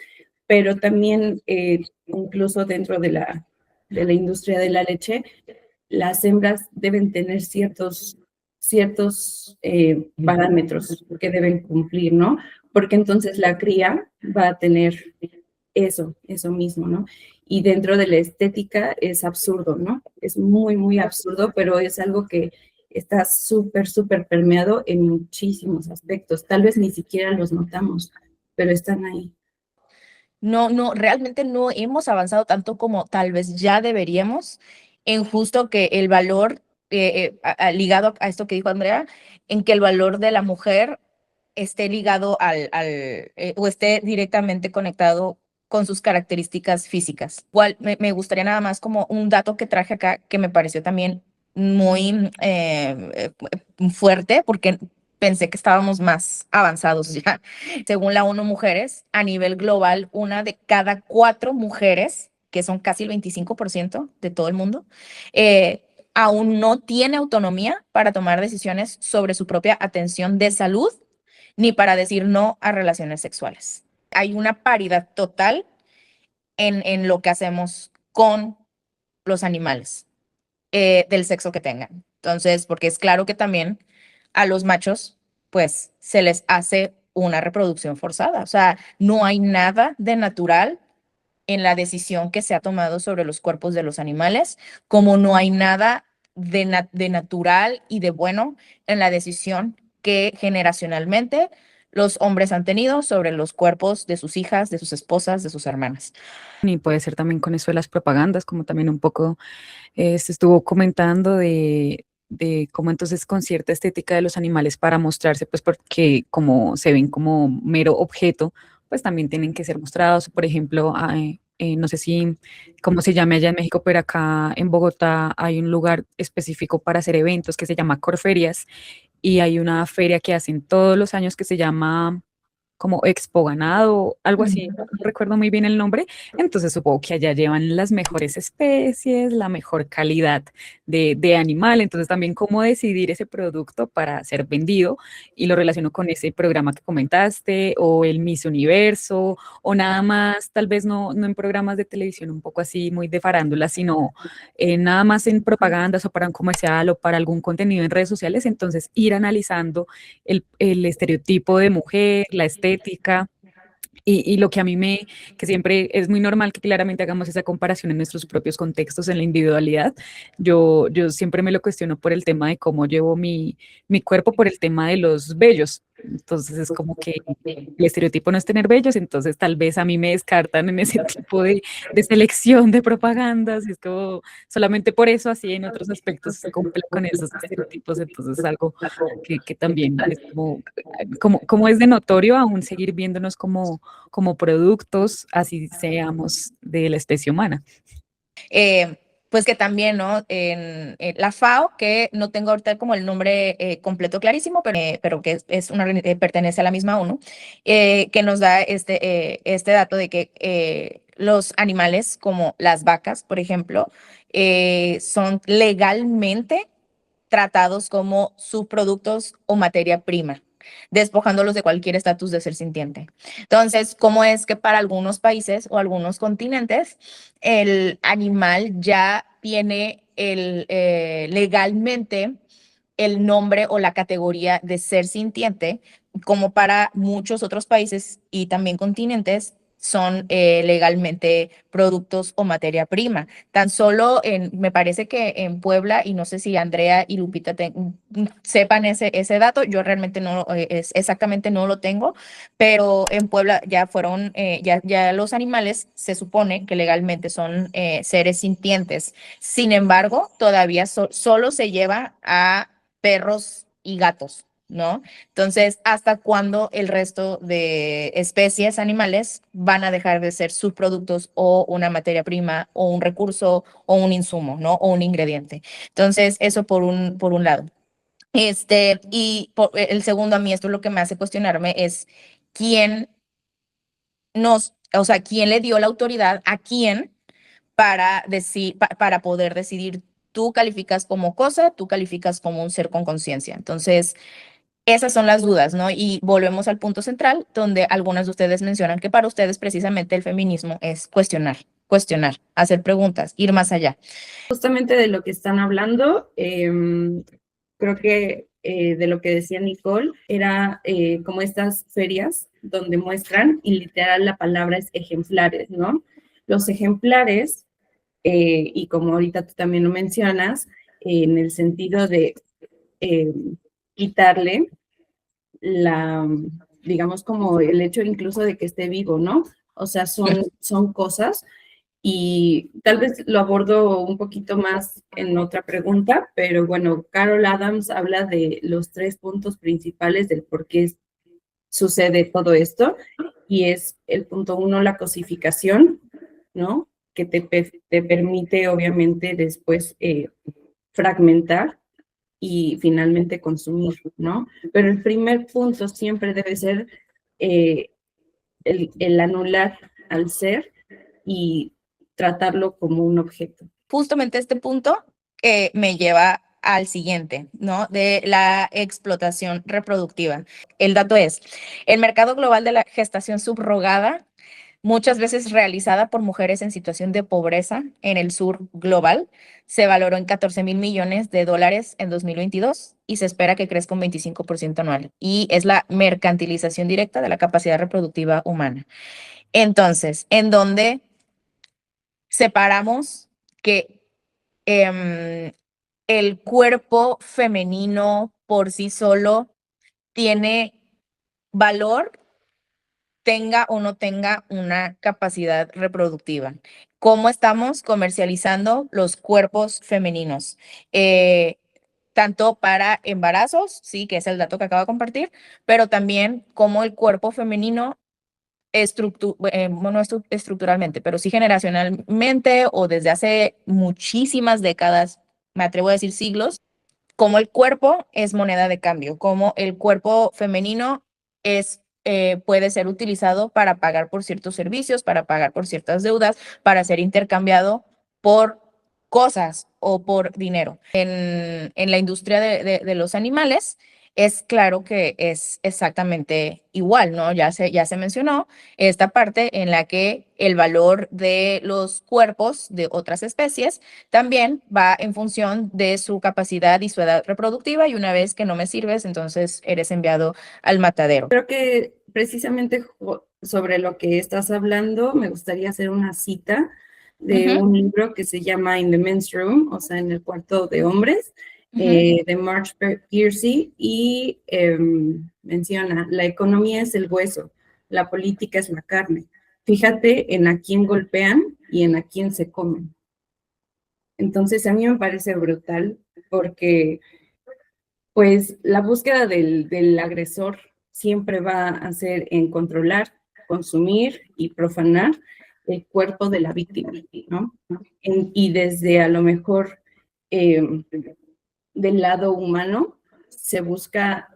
pero también incluso dentro de la industria de la leche, las hembras deben tener ciertos parámetros que deben cumplir, ¿no? Porque entonces la cría va a tener eso mismo, ¿no? Y dentro de la estética es absurdo, ¿no? Es muy, muy absurdo, pero es algo que está súper, súper permeado en muchísimos aspectos. Tal vez ni siquiera los notamos, pero están ahí. No, realmente no hemos avanzado tanto como tal vez ya deberíamos en justo que el valor, ligado a esto que dijo Andrea, en que el valor de la mujer esté ligado o esté directamente conectado con sus características físicas. Igual me gustaría nada más como un dato que traje acá que me pareció también muy fuerte, porque pensé que estábamos más avanzados ya. Según la ONU Mujeres, a nivel global, una de cada 4 mujeres, que son casi el 25% de todo el mundo, aún no tiene autonomía para tomar decisiones sobre su propia atención de salud ni para decir no a relaciones sexuales. Hay una paridad total en lo que hacemos con los animales, del sexo que tengan. Entonces, porque es claro que también a los machos, pues, se les hace una reproducción forzada. O sea, no hay nada de natural en la decisión que se ha tomado sobre los cuerpos de los animales, como no hay nada de natural y de bueno en la decisión que generacionalmente los hombres han tenido sobre los cuerpos de sus hijas, de sus esposas, de sus hermanas. Y puede ser también con eso de las propagandas, como también un poco se estuvo comentando de cómo entonces con cierta estética de los animales para mostrarse, pues porque como se ven como mero objeto, pues también tienen que ser mostrados. Por ejemplo, no sé si cómo se llame allá en México, pero acá en Bogotá hay un lugar específico para hacer eventos que se llama Corferias y hay una feria que hacen todos los años que se llama como Expo Ganado, algo así, no recuerdo muy bien el nombre. Entonces supongo que allá llevan las mejores especies, la mejor calidad de animal, entonces también cómo decidir ese producto para ser vendido y lo relaciono con ese programa que comentaste o el Miss Universo o nada más, tal vez no en programas de televisión un poco así muy de farándula, sino nada más en propagandas o para un comercial o para algún contenido en redes sociales, entonces ir analizando el estereotipo de mujer, la estética. Y lo que a mí que siempre es muy normal que claramente hagamos esa comparación en nuestros propios contextos, en la individualidad, yo siempre me lo cuestiono por el tema de cómo llevo mi cuerpo, por el tema de los vellos. Entonces es como que el estereotipo no es tener vellos, entonces tal vez a mí me descartan en ese tipo de selección de propagandas, y es como solamente por eso, así en otros aspectos se cumple con esos estereotipos, entonces es algo que también es como es de notorio aún seguir viéndonos como productos, así seamos de la especie humana. Pues que también, ¿no? En la FAO, que no tengo ahorita como el nombre completo clarísimo, pero que es pertenece a la misma ONU, que nos da este dato de que los animales, como las vacas, por ejemplo, son legalmente tratados como subproductos o materia prima, despojándolos de cualquier estatus de ser sintiente. Entonces, ¿cómo es que para algunos países o algunos continentes el animal ya tiene legalmente el nombre o la categoría de ser sintiente, como para muchos otros países y también continentes son legalmente productos o materia prima. Tan solo me parece que en Puebla, y no sé si Andrea y Lupita sepan ese dato, yo realmente no, exactamente no lo tengo, pero en Puebla ya fueron, ya los animales se supone que legalmente son seres sintientes. Sin embargo, todavía solo se lleva a perros y gatos, ¿no? Entonces, ¿hasta cuándo el resto de especies animales van a dejar de ser subproductos o una materia prima o un recurso o un insumo, ¿no? O un ingrediente. Entonces, eso por un lado. El segundo, a mí esto es lo que me hace cuestionarme es quién o sea, quién le dio la autoridad a quién para para poder decidir, tú calificas como cosa, tú calificas como un ser con conciencia. Entonces, esas son las dudas, ¿no? Y volvemos al punto central, donde algunas de ustedes mencionan que para ustedes precisamente el feminismo es cuestionar, hacer preguntas, ir más allá. Justamente de lo que están hablando, creo que de lo que decía Nicole, era como estas ferias donde muestran, y literal la palabra es ejemplares, ¿no? Los ejemplares, y como ahorita tú también lo mencionas, en el sentido de quitarle digamos, como el hecho incluso de que esté vivo, ¿no? O sea, son cosas, y tal vez lo abordo un poquito más en otra pregunta, pero bueno, Carol Adams habla de los 3 puntos principales del por qué sucede todo esto, y es el punto 1, la cosificación, ¿no? Que te permite, obviamente, después fragmentar y finalmente consumir, ¿no? Pero el primer punto siempre debe ser el anular al ser y tratarlo como un objeto. Justamente este punto me lleva al siguiente, ¿no? De la explotación reproductiva. El dato es, el mercado global de la gestación subrogada, muchas veces realizada por mujeres en situación de pobreza en el sur global, se valoró en 14,000 millones de dólares en 2022 y se espera que crezca un 25% anual. Y es la mercantilización directa de la capacidad reproductiva humana. Entonces, ¿en dónde separamos que el cuerpo femenino por sí solo tiene valor, tenga o no tenga una capacidad reproductiva? ¿Cómo estamos comercializando los cuerpos femeninos? Tanto para embarazos, sí, que es el dato que acabo de compartir, pero también cómo el cuerpo femenino no estructuralmente, pero sí generacionalmente o desde hace muchísimas décadas, me atrevo a decir siglos, como el cuerpo es moneda de cambio, como el cuerpo femenino puede ser utilizado para pagar por ciertos servicios, para pagar por ciertas deudas, para ser intercambiado por cosas o por dinero. En la industria de los animales, es claro que es exactamente igual, ¿no? Ya se mencionó esta parte en la que el valor de los cuerpos de otras especies también va en función de su capacidad y su edad reproductiva, y una vez que no me sirves, entonces eres enviado al matadero. Creo que precisamente sobre lo que estás hablando, me gustaría hacer una cita de un libro que se llama In the Men's Room, o sea, en el cuarto de hombres, de Marge Piercy, y menciona, la economía es el hueso, la política es la carne. Fíjate en a quién golpean y en a quién se comen. Entonces, a mí me parece brutal porque, pues, la búsqueda del agresor siempre va a ser en controlar, consumir y profanar el cuerpo de la víctima, ¿no? Y desde a lo mejor del lado humano se busca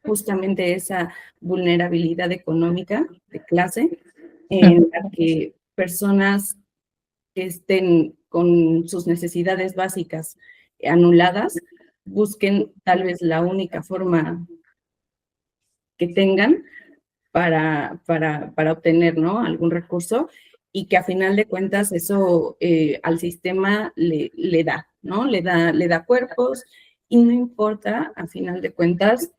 justamente esa vulnerabilidad económica de clase en la que personas que estén con sus necesidades básicas anuladas busquen tal vez la única forma que tengan para obtener, ¿no?, algún recurso, y que a final de cuentas eso al sistema le da, ¿no? Le da cuerpos, y no importa a final de cuentas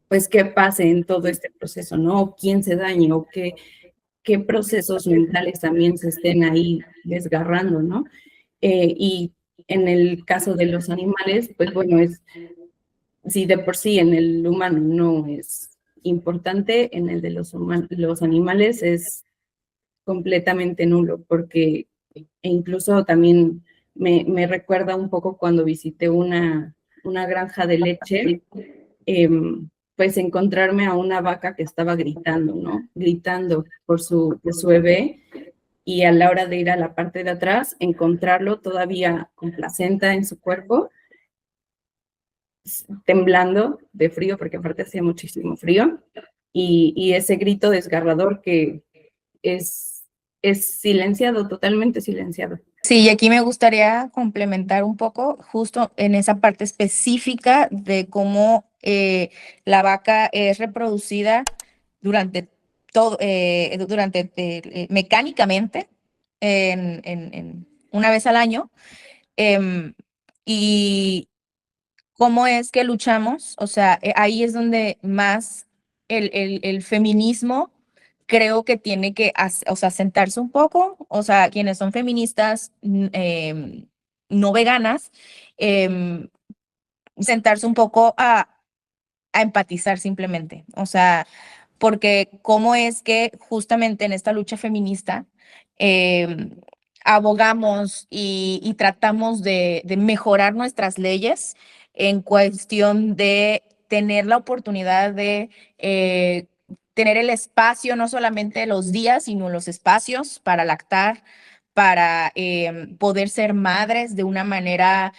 pues qué pase en todo este proceso, ¿no? O quién se dañe o qué qué procesos mentales también se estén ahí desgarrando, ¿no? Y en el caso de los animales, pues bueno, si de por sí en el humano no es importante, en el de los animales es completamente nulo, porque incluso también me recuerda un poco cuando visité una granja de leche, pues encontrarme a una vaca que estaba gritando, ¿no? Gritando por su bebé, y a la hora de ir a la parte de atrás, encontrarlo todavía con placenta en su cuerpo, temblando de frío, porque aparte hacía muchísimo frío, y ese grito desgarrador que es silenciado, totalmente silenciado. Sí, y aquí me gustaría complementar un poco justo en esa parte específica de cómo la vaca es reproducida durante todo, mecánicamente una vez al año. em, y cómo es que luchamos, o sea, ahí es donde más el feminismo creo que tiene que, o sea, sentarse un poco, o sea, quienes son feministas no veganas, em, sentarse un poco a empatizar simplemente, o sea, porque cómo es que justamente en esta lucha feminista em, abogamos y tratamos de mejorar nuestras leyes en cuestión de tener la oportunidad de tener el espacio, no solamente los días, sino los espacios para lactar, para poder ser madres de una manera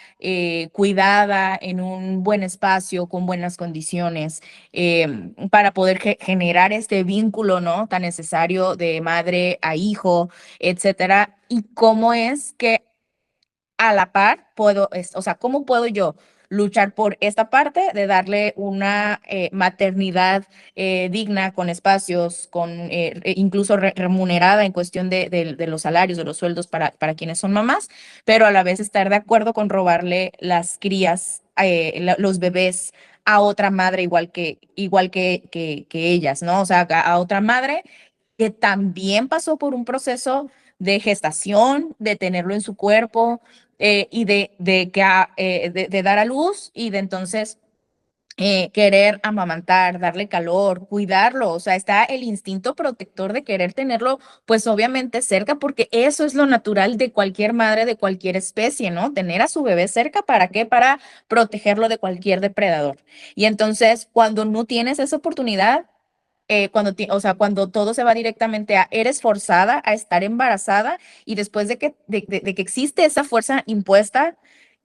cuidada, en un buen espacio, con buenas condiciones, para poder generar este vínculo, ¿no? Tan necesario de madre a hijo, etcétera. Y cómo es que a la par puedo, o sea, cómo puedo yo luchar por esta parte de darle una maternidad digna, con espacios, con incluso remunerada en cuestión de los salarios, de los sueldos para quienes son mamás, pero a la vez estar de acuerdo con robarle las crías, los bebés a otra madre que ellas, ¿no? O sea, a otra madre que también pasó por un proceso de gestación, de tenerlo en su cuerpo y de dar a luz y de entonces querer amamantar, darle calor, cuidarlo. O sea, está el instinto protector de querer tenerlo, pues obviamente cerca, porque eso es lo natural de cualquier madre de cualquier especie, ¿no? Tener a su bebé cerca, ¿para qué? Para protegerlo de cualquier depredador. Y entonces, cuando no tienes esa oportunidad, o sea, cuando todo se va directamente a eres forzada a estar embarazada y después de que existe esa fuerza impuesta,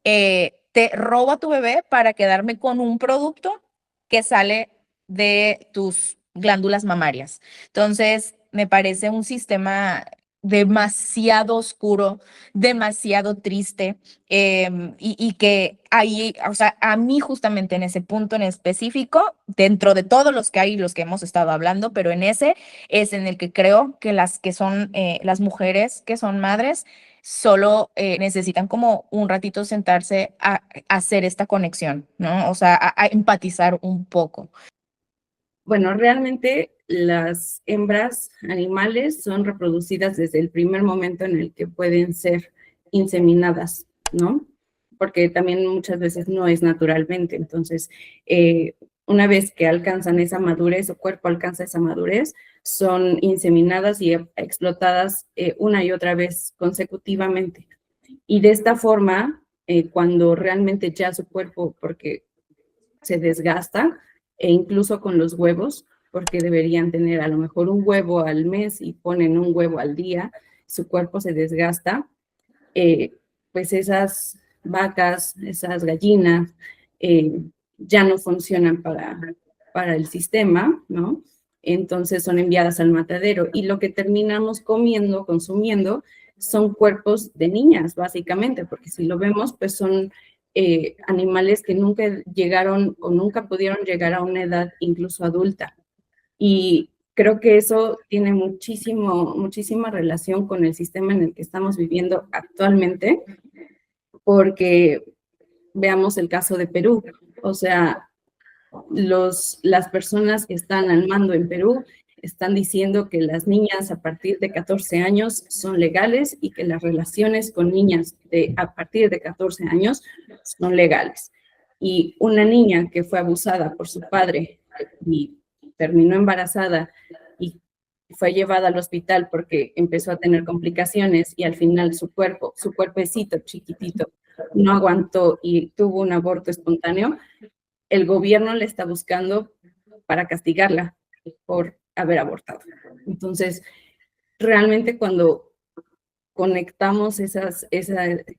te robo a tu bebé para quedarme con un producto que sale de tus glándulas mamarias. Entonces, me parece un sistema demasiado oscuro, demasiado triste, y que ahí, o sea, a mí justamente en ese punto en específico, dentro de todos los que hay, los que hemos estado hablando, pero en ese es en el que creo que las que son, las mujeres que son madres, solo necesitan como un ratito sentarse a hacer esta conexión, ¿no? O sea, a empatizar un poco. Bueno, realmente las hembras animales son reproducidas desde el primer momento en el que pueden ser inseminadas, ¿no? Porque también muchas veces no es naturalmente. Entonces, una vez que alcanzan esa madurez, su cuerpo alcanza esa madurez, son inseminadas y explotadas una y otra vez consecutivamente. Y de esta forma, cuando realmente ya su cuerpo, porque se desgasta, e incluso con los huevos, porque deberían tener a lo mejor un huevo al mes y ponen un huevo al día, su cuerpo se desgasta, pues esas vacas, esas gallinas, ya no funcionan para el sistema, ¿no? Entonces son enviadas al matadero y lo que terminamos comiendo, consumiendo, son cuerpos de niñas, básicamente, porque si lo vemos, pues son animales que nunca llegaron o nunca pudieron llegar a una edad incluso adulta. Y creo que eso tiene muchísima relación con el sistema en el que estamos viviendo actualmente, porque veamos el caso de Perú. O sea, las personas que están al mando en Perú están diciendo que las niñas a partir de 14 años son legales y que las relaciones con niñas a partir de 14 años son legales. Y una niña que fue abusada por su padre y terminó embarazada y fue llevada al hospital porque empezó a tener complicaciones y al final su cuerpecito chiquitito no aguantó y tuvo un aborto espontáneo, el gobierno le está buscando para castigarla por haber abortado. Entonces, realmente cuando conectamos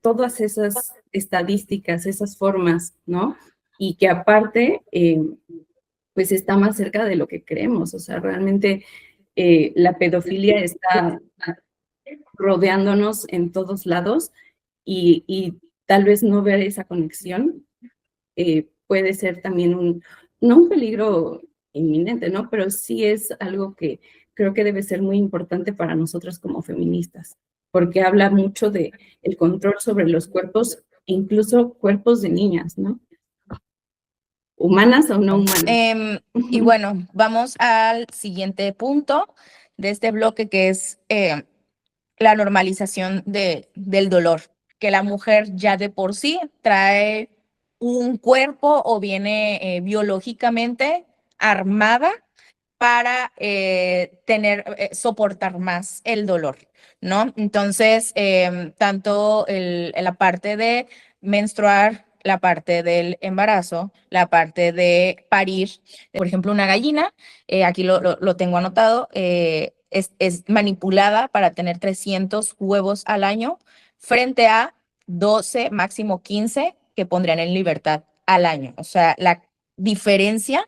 todas esas estadísticas, esas formas, ¿no? Y que aparte, pues está más cerca de lo que creemos. O sea, realmente la pedofilia está rodeándonos en todos lados y tal vez no ver esa conexión puede ser también no un peligro inminente, ¿no? Pero sí es algo que creo que debe ser muy importante para nosotras como feministas, porque habla mucho de el control sobre los cuerpos, incluso cuerpos de niñas, ¿no? Humanas o no humanas. Y bueno, vamos al siguiente punto de este bloque, que es la normalización del dolor, que la mujer ya de por sí trae un cuerpo o viene biológicamente armada para soportar más el dolor, ¿no? Entonces, tanto la parte de menstruar, la parte del embarazo, la parte de parir, por ejemplo, una gallina, aquí lo tengo anotado, es manipulada para tener 300 huevos al año frente a 12, máximo 15 que pondrían en libertad al año. O sea, la diferencia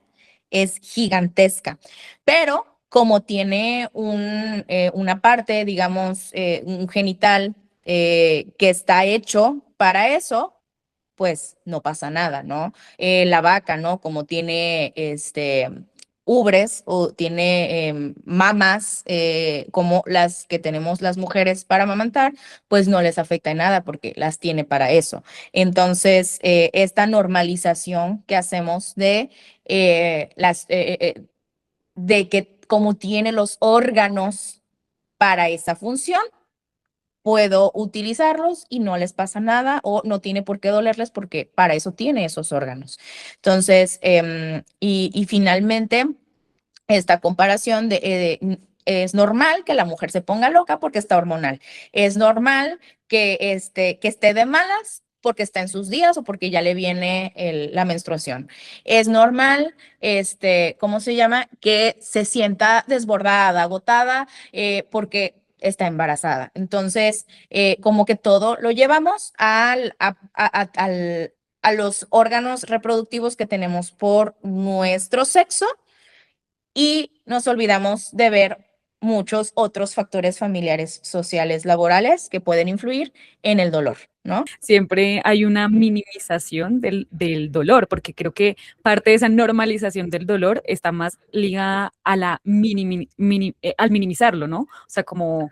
es gigantesca, pero como tiene una parte, digamos, un genital que está hecho para eso, pues no pasa nada, ¿no? La vaca, ¿no? Como tiene ubres o tiene mamas como las que tenemos las mujeres para amamantar, pues no les afecta en nada porque las tiene para eso. Entonces, esta normalización que hacemos de que como tiene los órganos para esa función, puedo utilizarlos y no les pasa nada o no tiene por qué dolerles porque para eso tiene esos órganos. Entonces, y finalmente, esta comparación es normal que la mujer se ponga loca porque está hormonal. Es normal que esté de malas porque está en sus días o porque ya le viene la menstruación. Es normal, ¿cómo se llama? Que se sienta desbordada, agotada, porque está embarazada. Entonces, como que todo lo llevamos a los órganos reproductivos que tenemos por nuestro sexo y nos olvidamos de ver muchos otros factores familiares, sociales, laborales que pueden influir en el dolor, ¿no? Siempre hay una minimización del dolor, porque creo que parte de esa normalización del dolor está más ligada a al minimizarlo, ¿no? O sea, como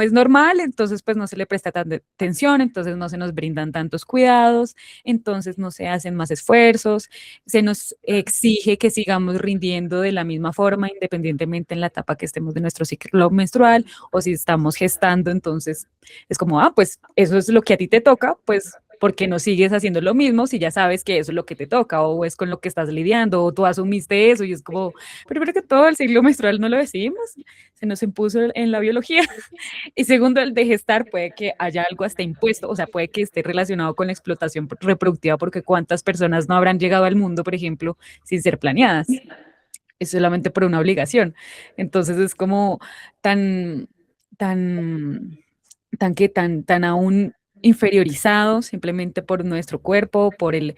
es normal, entonces pues no se le presta tanta atención, entonces no se nos brindan tantos cuidados, entonces no se hacen más esfuerzos, se nos exige que sigamos rindiendo de la misma forma, independientemente en la etapa que estemos de nuestro ciclo menstrual o si estamos gestando, entonces es como, pues eso es lo que a ti te toca, pues ¿por qué no sigues haciendo lo mismo si ya sabes que eso es lo que te toca o es con lo que estás lidiando o tú asumiste eso? Y es como, primero que todo, el ciclo menstrual no lo decidimos, se nos impuso en la biología. Y segundo, el de gestar puede que haya algo hasta impuesto, o sea, puede que esté relacionado con la explotación reproductiva, porque cuántas personas no habrán llegado al mundo, por ejemplo, sin ser planeadas. Es solamente por una obligación. Entonces es como tan, tan tan aún inferiorizado simplemente por nuestro cuerpo, por el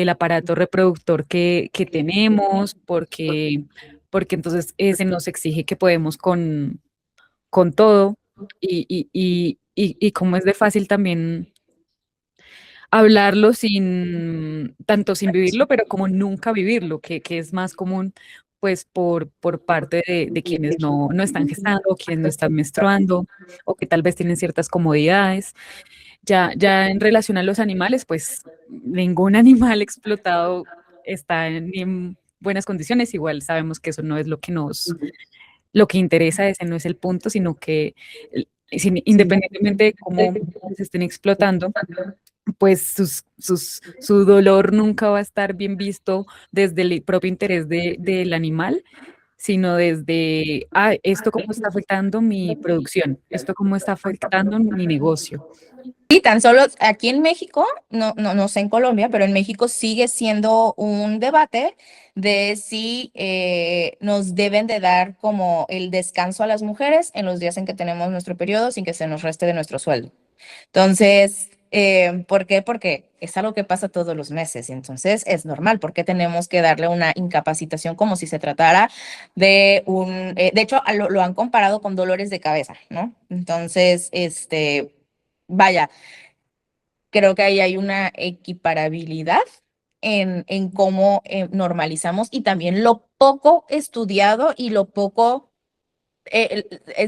aparato reproductor que tenemos, porque entonces se nos exige que podemos con todo y como es de fácil también hablarlo tanto sin vivirlo, pero como nunca vivirlo, que es más común pues por parte de quienes no están gestando, quienes no están menstruando, o que tal vez tienen ciertas comodidades. Ya en relación a los animales, pues ningún animal explotado está en buenas condiciones, igual sabemos que eso no es lo que lo que interesa ese no es el punto, sino que independientemente de cómo se estén explotando, pues su dolor nunca va a estar bien visto desde el propio interés del animal, sino desde, esto cómo está afectando mi producción, esto cómo está afectando mi negocio. Y tan solo aquí en México, no sé en Colombia, pero en México sigue siendo un debate de si nos deben de dar como el descanso a las mujeres en los días en que tenemos nuestro periodo sin que se nos reste de nuestro sueldo. Entonces, ¿por qué? Porque es algo que pasa todos los meses, y entonces es normal. ¿Por qué tenemos que darle una incapacitación como si se tratara de de hecho, lo han comparado con dolores de cabeza, ¿no? Entonces, vaya, creo que ahí hay una equiparabilidad en cómo normalizamos y también lo poco estudiado y lo poco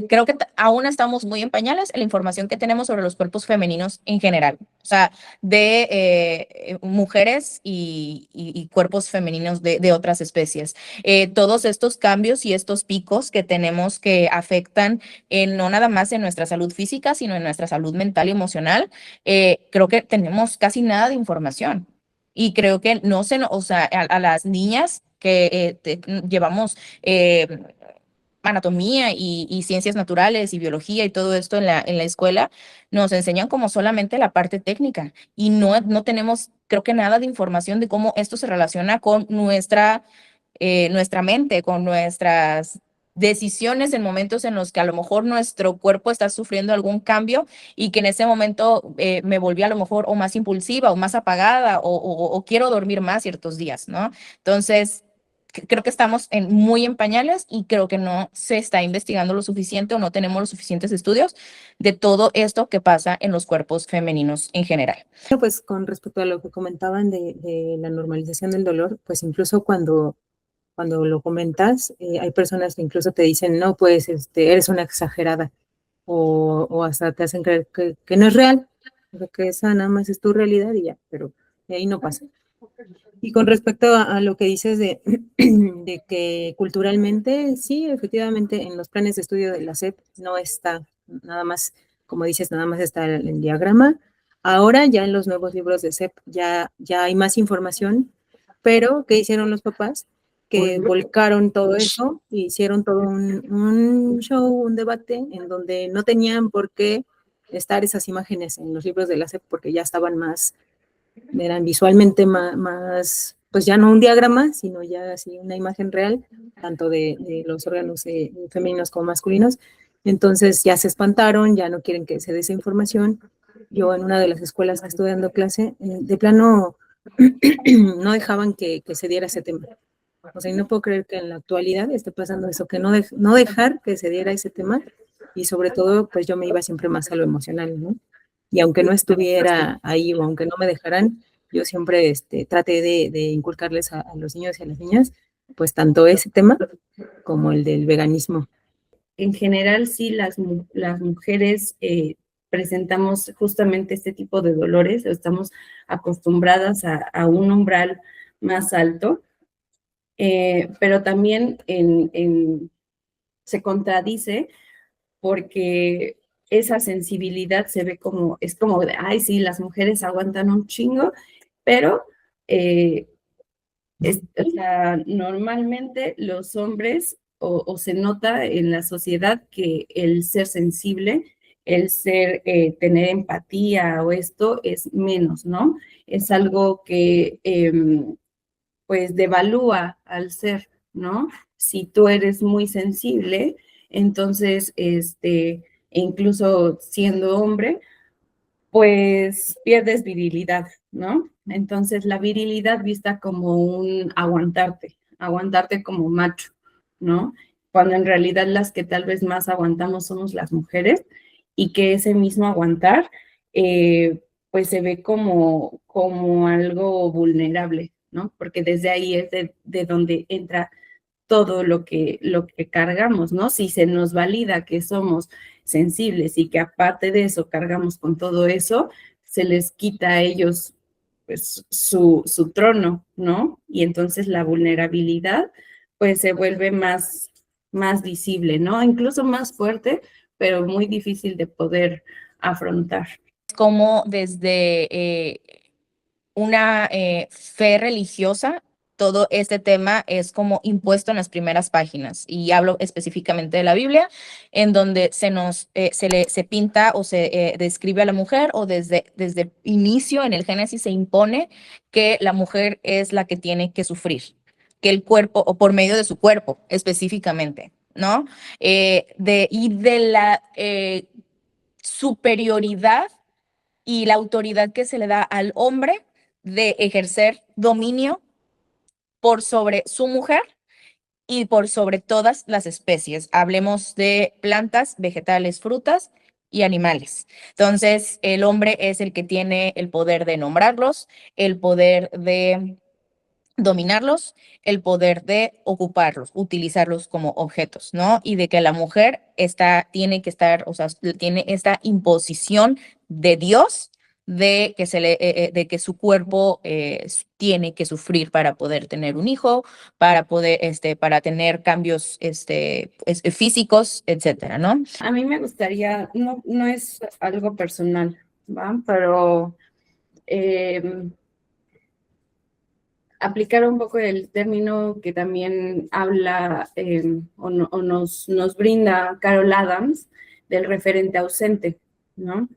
creo que aún estamos muy en pañales en la información que tenemos sobre los cuerpos femeninos en general, o sea, de mujeres y cuerpos femeninos de otras especies. Todos estos cambios y estos picos que tenemos que afectan no nada más en nuestra salud física, sino en nuestra salud mental y emocional, creo que tenemos casi nada de información. Y creo que no se, o sea, a las niñas que llevamos anatomía y ciencias naturales y biología y todo esto en la escuela, nos enseñan como solamente la parte técnica y no tenemos, creo que nada de información de cómo esto se relaciona con nuestra mente, con nuestras decisiones en momentos en los que a lo mejor nuestro cuerpo está sufriendo algún cambio y que en ese momento me volví a lo mejor o más impulsiva o más apagada o quiero dormir más ciertos días, ¿no? Entonces, creo que estamos muy en pañales y creo que no se está investigando lo suficiente o no tenemos los suficientes estudios de todo esto que pasa en los cuerpos femeninos en general. Bueno, pues con respecto a lo que comentaban de la normalización del dolor, pues incluso cuando lo comentas, hay personas que incluso te dicen, no, pues eres una exagerada o hasta te hacen creer que no es real, que esa nada más es tu realidad y ya, pero de ahí no pasa. Y con respecto a lo que dices de que culturalmente, sí, efectivamente, en los planes de estudio de la SEP no está nada más, como dices, nada más está el diagrama. Ahora ya en los nuevos libros de SEP ya hay más información, pero ¿qué hicieron los papás? Que volcaron todo eso y hicieron todo un show, un debate en donde no tenían por qué estar esas imágenes en los libros de la SEP porque ya estaban eran visualmente más, pues ya no un diagrama, sino ya así una imagen real, tanto de los órganos femeninos como masculinos. Entonces ya se espantaron, ya no quieren que se dé esa información. Yo en una de las escuelas que estuve dando clase, de plano no dejaban que se diera ese tema. O sea, y no puedo creer que en la actualidad esté pasando eso, que no dejar que se diera ese tema y sobre todo, pues yo me iba siempre más a lo emocional, ¿no? Y aunque no estuviera ahí o aunque no me dejaran, yo siempre traté de inculcarles a los niños y a las niñas, pues tanto ese tema como el del veganismo. En general, sí, las mujeres presentamos justamente este tipo de dolores, estamos acostumbradas a un umbral más alto, pero también se contradice porque esa sensibilidad se ve es como de, ay, sí, las mujeres aguantan un chingo, pero o sea, normalmente los hombres, o se nota en la sociedad que el ser sensible, el ser, tener empatía o esto es menos, ¿no? Es algo que, pues, devalúa al ser, ¿no? Si tú eres muy sensible, entonces, incluso siendo hombre, pues pierdes virilidad, ¿no? Entonces la virilidad vista como un aguantarte como macho, ¿no? Cuando en realidad las que tal vez más aguantamos somos las mujeres y que ese mismo aguantar, pues se ve como algo vulnerable, ¿no? Porque desde ahí es de donde entra todo lo que cargamos, ¿no? Si se nos valida que somos sensibles y que aparte de eso cargamos con todo eso, se les quita a ellos pues su trono, ¿no? Y entonces la vulnerabilidad pues se vuelve más más visible, ¿no? Incluso más fuerte, pero muy difícil de poder afrontar. Como desde una fe religiosa, todo este tema es como impuesto en las primeras páginas, y hablo específicamente de la Biblia, en donde se pinta o se describe a la mujer, o desde el inicio en el Génesis se impone que la mujer es la que tiene que sufrir, que el cuerpo, o por medio de su cuerpo específicamente, ¿no? Y de la superioridad y la autoridad que se le da al hombre de ejercer dominio por sobre su mujer y por sobre todas las especies. Hablemos de plantas, vegetales, frutas y animales. Entonces, el hombre es el que tiene el poder de nombrarlos, el poder de dominarlos, el poder de ocuparlos, utilizarlos como objetos, ¿no? Y de que la mujer tiene que estar, o sea, tiene esta imposición de Dios de que su cuerpo tiene que sufrir para poder tener un hijo, para poder, para tener cambios, físicos, etcétera, ¿no? A mí me gustaría, no es algo personal, ¿va? Pero aplicar un poco el término que también habla o nos brinda Carol Adams del referente ausente, ¿no?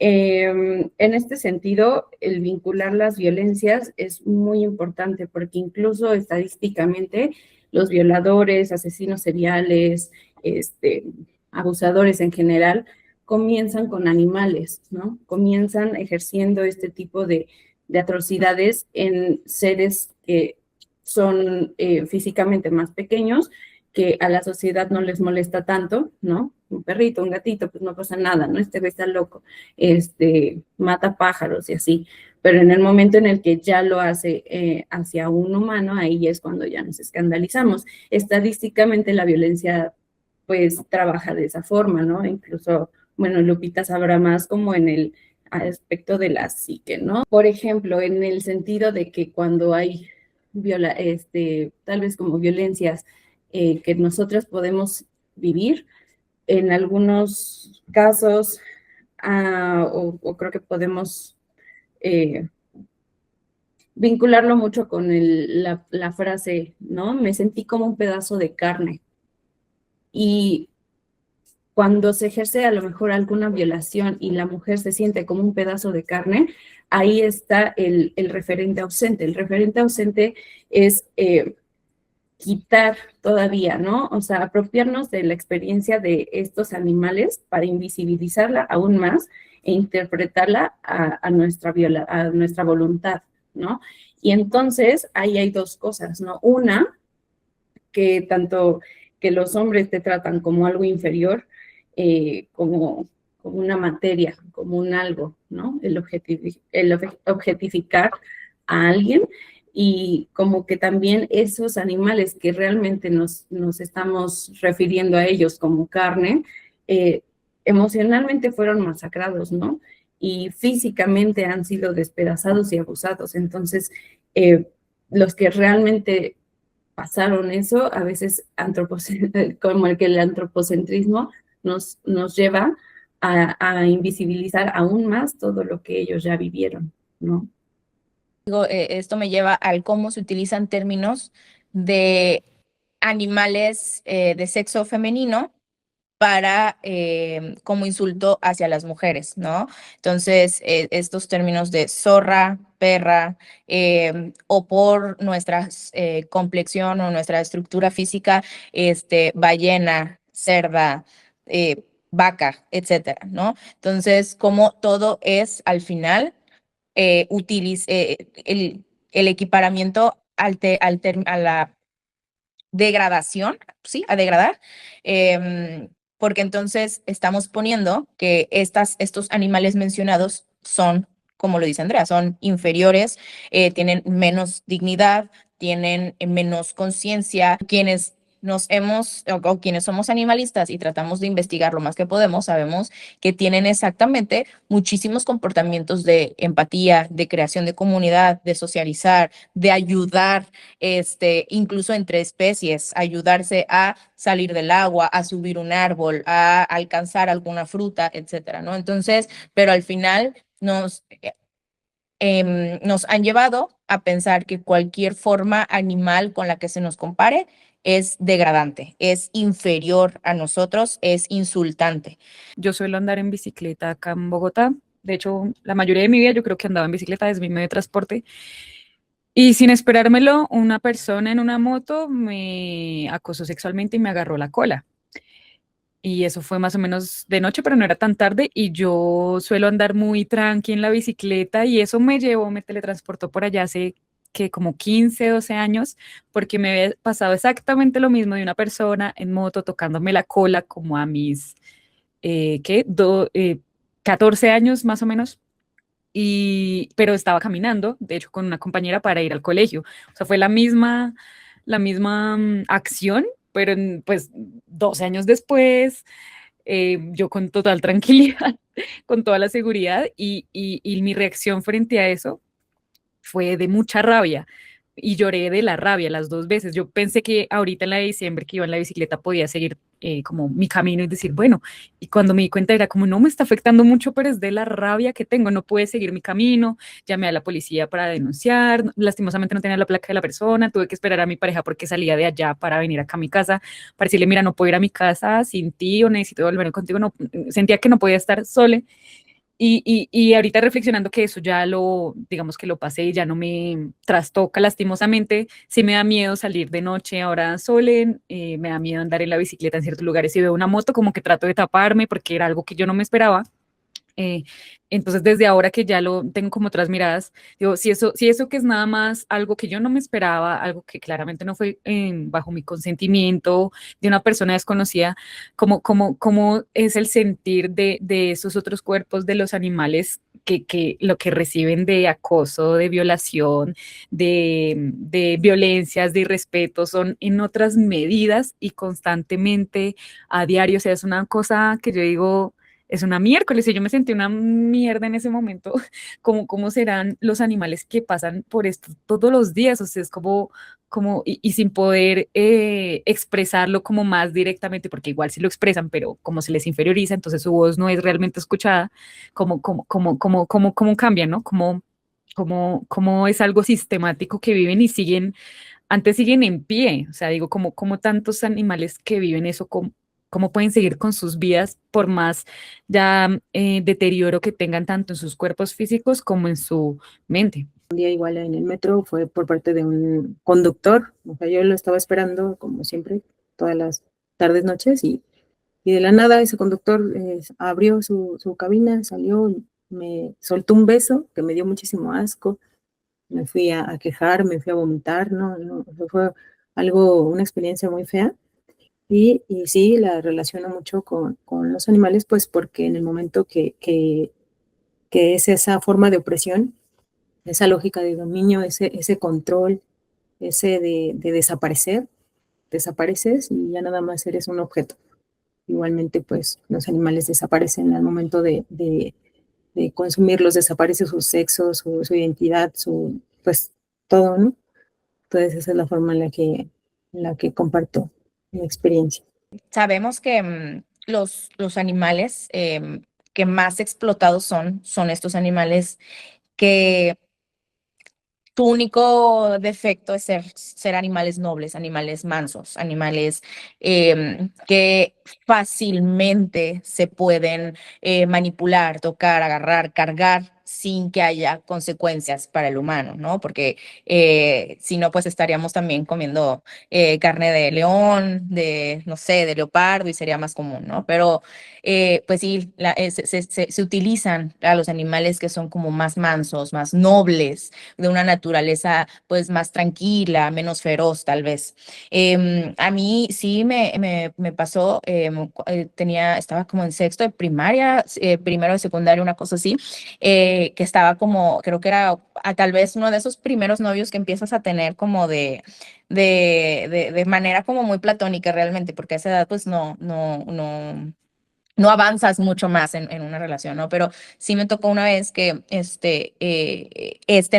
En este sentido, el vincular las violencias es muy importante, porque incluso estadísticamente los violadores, asesinos seriales, abusadores en general, comienzan con animales, ¿no? Comienzan ejerciendo este tipo de atrocidades en seres que son físicamente más pequeños, que a la sociedad no les molesta tanto, ¿no? Un perrito, un gatito, pues no pasa nada, ¿no? Este güey está loco, mata pájaros y así. Pero en el momento en el que ya lo hace hacia un humano, ahí es cuando ya nos escandalizamos. Estadísticamente la violencia, pues, trabaja de esa forma, ¿no? Incluso, bueno, Lupita sabrá más como en el aspecto de la psique, ¿no? Por ejemplo, en el sentido de que cuando hay tal vez como violencias que nosotras podemos vivir, en algunos casos, o creo que podemos vincularlo mucho con la frase, ¿no? Me sentí como un pedazo de carne. Y cuando se ejerce a lo mejor alguna violación y la mujer se siente como un pedazo de carne, ahí está el referente ausente. El referente ausente es quitar todavía, ¿no? O sea, apropiarnos de la experiencia de estos animales para invisibilizarla aún más e interpretarla a nuestra voluntad, ¿no? Y entonces ahí hay dos cosas, ¿no? Una, que tanto que los hombres te tratan como algo inferior, como una materia, como un algo, ¿no? El objetificar a alguien, y como que también esos animales que realmente nos estamos refiriendo a ellos como carne, emocionalmente fueron masacrados, ¿no? Y físicamente han sido despedazados y abusados. Entonces, los que realmente pasaron eso, a veces como el que el antropocentrismo nos lleva a invisibilizar aún más todo lo que ellos ya vivieron, ¿no? Esto me lleva al cómo se utilizan términos de animales de sexo femenino para como insulto hacia las mujeres, ¿no? Entonces, estos términos de zorra, perra, o por nuestra complexión o nuestra estructura física, ballena, cerda, vaca, etcétera, ¿no? Entonces, como todo es al final el equiparamiento a la degradación, ¿sí? A degradar, porque entonces estamos poniendo que estos animales mencionados son, como lo dice Andrea, son inferiores, tienen menos dignidad, tienen menos conciencia. Quienes o quienes somos animalistas y tratamos de investigar lo más que podemos, sabemos que tienen exactamente muchísimos comportamientos de empatía, de creación de comunidad, de socializar, de ayudar, incluso entre especies, ayudarse a salir del agua, a subir un árbol, a alcanzar alguna fruta, etcétera, ¿no? Entonces, pero al final nos han llevado a pensar que cualquier forma animal con la que se nos compare es degradante, es inferior a nosotros, es insultante. Yo suelo andar en bicicleta acá en Bogotá. De hecho, la mayoría de mi vida yo creo que andaba en bicicleta, es mi medio de transporte. Y sin esperármelo, una persona en una moto me acosó sexualmente y me agarró la cola. Y eso fue más o menos de noche, pero no era tan tarde. Y yo suelo andar muy tranqui en la bicicleta y eso me teletransportó por allá hace que como 15, 12 años, porque me había pasado exactamente lo mismo de una persona en moto tocándome la cola como a mis, ¿qué? 14 años más o menos. Pero estaba caminando, de hecho, con una compañera para ir al colegio. O sea, fue la misma acción, pero pues 12 años después, yo con total tranquilidad, con toda la seguridad y mi reacción frente a eso fue de mucha rabia y lloré de la rabia las dos veces. Yo pensé que ahorita en la de diciembre que iba en la bicicleta podía seguir como mi camino y decir, bueno, y cuando me di cuenta era como, no me está afectando mucho, pero es de la rabia que tengo, no pude seguir mi camino, llamé a la policía para denunciar, lastimosamente no tenía la placa de la persona, tuve que esperar a mi pareja porque salía de allá para venir acá a mi casa, para decirle, mira, no puedo ir a mi casa sin ti o necesito volver contigo, no, sentía que no podía estar sola y ahorita reflexionando que eso ya digamos que lo pasé y ya no me trastoca lastimosamente, sí me da miedo salir de noche ahora solen, me da miedo andar en la bicicleta en ciertos lugares, si veo una moto como que trato de taparme porque era algo que yo no me esperaba. Eh, entonces, desde ahora que ya lo tengo como otras miradas, digo, si eso que es nada más algo que yo no me esperaba, algo que claramente no fue bajo mi consentimiento de una persona desconocida, ¿cómo es el sentir de esos otros cuerpos de los animales que lo que reciben de acoso, de violación, de violencias, de irrespeto, son en otras medidas y constantemente a diario? O sea, es una cosa que yo digo es una miércoles y yo me sentí una mierda en ese momento. ¿Cómo serán los animales que pasan por esto todos los días? O sea, es y sin poder expresarlo como más directamente, porque igual sí lo expresan, pero como se les inferioriza, entonces su voz no es realmente escuchada, cómo cambian, ¿no? Cómo es algo sistemático que viven y antes siguen en pie, o sea, digo, como tantos animales que viven eso, cómo pueden seguir con sus vidas por más ya deterioro que tengan tanto en sus cuerpos físicos como en su mente. Un día igual en el metro fue por parte de un conductor, o sea, yo lo estaba esperando como siempre, todas las tardes, noches, y de la nada ese conductor abrió su cabina, salió, me soltó un beso que me dio muchísimo asco, me fui a quejar, me fui a vomitar, no, fue una experiencia muy fea. Y sí, la relaciono mucho con los animales, pues porque en el momento que es esa forma de opresión, esa lógica de dominio, ese control, ese de desaparecer, desapareces y ya nada más eres un objeto. Igualmente, pues los animales desaparecen al momento de consumirlos, desaparece su sexo, su identidad, pues todo, ¿no? Entonces esa es la forma en la que comparto mi experiencia. Sabemos que los animales que más explotados son estos animales que tu único defecto es ser animales nobles, animales mansos, animales que fácilmente se pueden manipular, tocar, agarrar, cargar sin que haya consecuencias para el humano, ¿no? Porque si no, pues estaríamos también comiendo carne de león, no sé, de leopardo y sería más común, ¿no? Pero pues sí, se utilizan a los animales que son como más mansos, más nobles, de una naturaleza pues más tranquila, menos feroz tal vez. A mí sí me pasó, estaba como en sexto de primaria, primero de secundaria, una cosa así, que estaba como, creo que era tal vez uno de esos primeros novios que empiezas a tener como de manera como muy platónica realmente, porque a esa edad pues no avanzas mucho más en una relación, ¿no? Pero sí me tocó una vez que este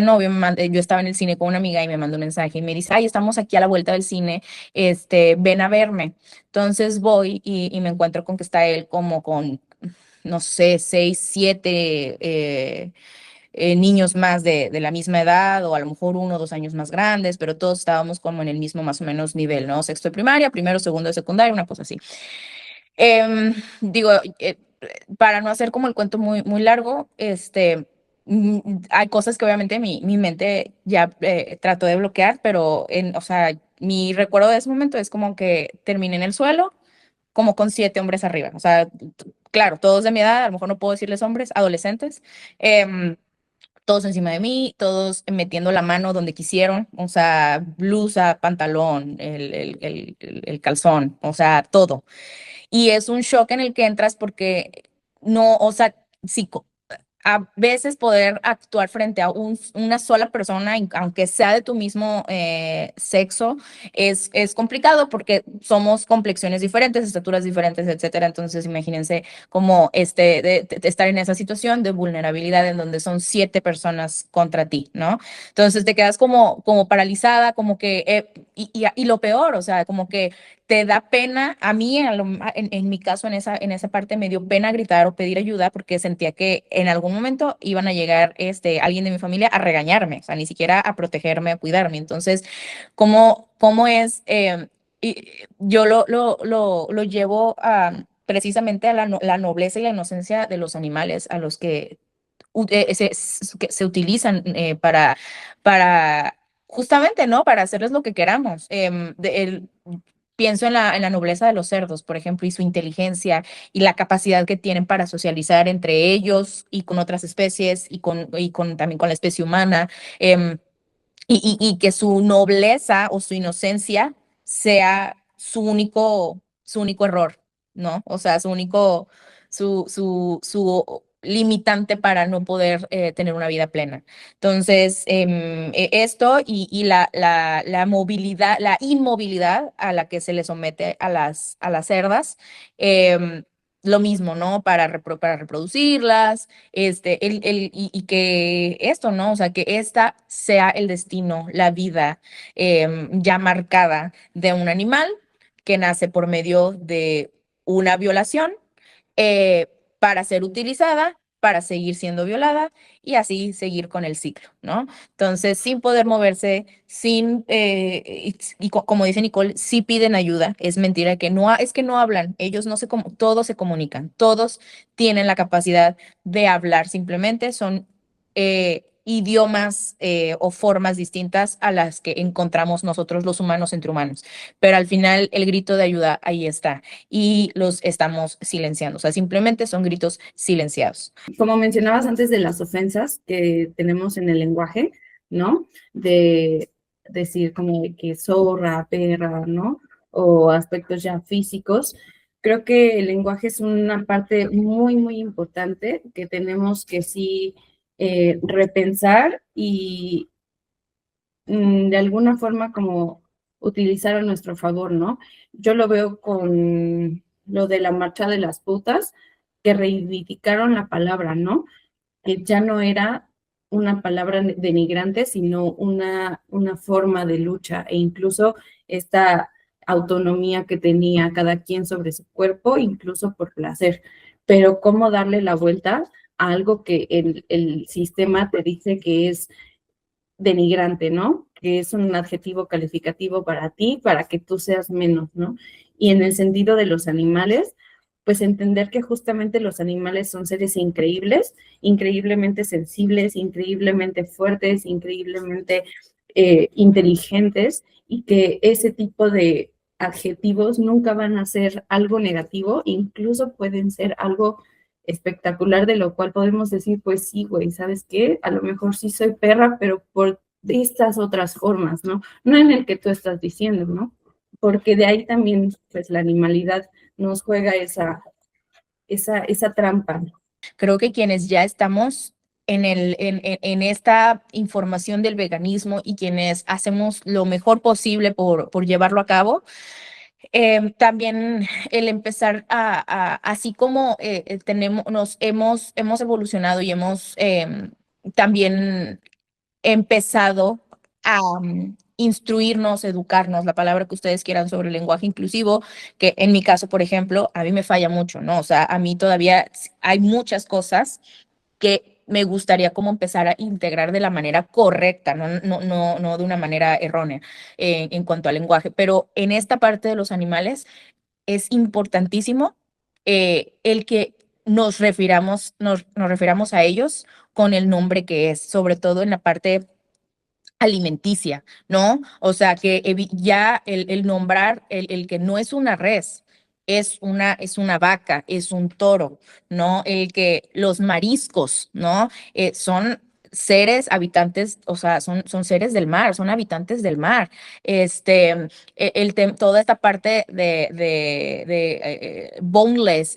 novio, yo estaba en el cine con una amiga y me mandó un mensaje y me dice, ay, estamos aquí a la vuelta del cine, ven a verme. Entonces voy y me encuentro con que está él como con, no sé, 6, 7 niños más de la misma edad, o a lo mejor 1 o 2 años más grandes, pero todos estábamos como en el mismo más o menos nivel, ¿no? Sexto de primaria, primero, segundo de secundaria, una cosa así. Digo, para no hacer como el cuento muy largo, hay cosas que obviamente mi mente ya trató de bloquear, pero o sea, mi recuerdo de ese momento es como que terminé en el suelo, como con 7 hombres arriba. O sea, claro, todos de mi edad, a lo mejor no puedo decirles hombres, adolescentes, todos encima de mí, todos metiendo la mano donde quisieron, o sea, blusa, pantalón, el calzón, o sea, todo. Y es un shock en el que entras porque no, o sea, sí, a veces poder actuar frente a una sola persona, aunque sea de tu mismo sexo, es complicado porque somos complexiones diferentes, estaturas diferentes, etcétera. Entonces, imagínense como de estar en esa situación de vulnerabilidad en donde son 7 personas contra ti, ¿no? Entonces te quedas como paralizada, como que, y lo peor, o sea, como que te da pena, a mí en mi caso en esa parte me dio pena gritar o pedir ayuda porque sentía que en algún momento iban a llegar alguien de mi familia a regañarme, o sea, ni siquiera a protegerme, a cuidarme. Entonces, ¿cómo es? Yo lo llevo precisamente a la nobleza y la inocencia de los animales a los que que se utilizan para justamente, ¿no? Para hacerles lo que queramos. Pienso en la nobleza de los cerdos, por ejemplo, y su inteligencia y la capacidad que tienen para socializar entre ellos y con otras especies también con la especie humana, y que su nobleza o su inocencia sea su único error, ¿no? O sea, su limitante para no poder tener una vida plena. Entonces, esto y la movilidad, la inmovilidad a la que se le somete a las cerdas, em, lo mismo, ¿no? Para reproducirlas, y que esto, ¿no? O sea, que esta sea el destino, la vida ya marcada de un animal que nace por medio de una violación, eh, para ser utilizada, para seguir siendo violada y así seguir con el ciclo, ¿no? Entonces, sin poder moverse, como dice Nicole, sí piden ayuda. Es mentira es que no hablan, ellos no todos se comunican, todos tienen la capacidad de hablar, simplemente son idiomas o formas distintas a las que encontramos nosotros los humanos entre humanos, pero al final el grito de ayuda ahí está y los estamos silenciando, o sea, simplemente son gritos silenciados. Como mencionabas antes de las ofensas que tenemos en el lenguaje, ¿no? De decir como de que zorra, perra, ¿no? O aspectos ya físicos. Creo que el lenguaje es una parte muy importante que tenemos que sí repensar y de alguna forma como utilizar a nuestro favor, ¿no? Yo lo veo con lo de la marcha de las putas, que reivindicaron la palabra, ¿no? Que ya no era una palabra denigrante, sino una forma de lucha e incluso esta autonomía que tenía cada quien sobre su cuerpo, incluso por placer. Pero cómo darle la vuelta a algo que el sistema te dice que es denigrante, ¿no? Que es un adjetivo calificativo para ti, para que tú seas menos, ¿no? Y en el sentido de los animales, pues entender que justamente los animales son seres increíbles, increíblemente sensibles, increíblemente fuertes, increíblemente inteligentes, y que ese tipo de adjetivos nunca van a ser algo negativo, incluso pueden ser algo espectacular, de lo cual podemos decir, pues sí, güey, ¿sabes qué? A lo mejor sí soy perra, pero por estas otras formas, ¿no? No en el que tú estás diciendo, ¿no? Porque de ahí también, pues, la animalidad nos juega esa trampa. Creo que quienes ya estamos en esta información del veganismo y quienes hacemos lo mejor posible por llevarlo a cabo. También el empezar así como hemos evolucionado y hemos también empezado a instruirnos, educarnos, la palabra que ustedes quieran sobre el lenguaje inclusivo, que en mi caso, por ejemplo, a mí me falla mucho, ¿no? O sea, a mí todavía hay muchas cosas que me gustaría como empezar a integrar de la manera correcta, no de una manera errónea en cuanto al lenguaje, pero en esta parte de los animales es importantísimo el que nos refiramos a ellos con el nombre que es, sobre todo en la parte alimenticia, ¿no? O sea, que ya el nombrar el que no es una res, es una vaca, es un toro, ¿no? El que los mariscos, ¿no? Son seres habitantes, o sea, son seres del mar, son habitantes del mar. Toda esta parte de boneless,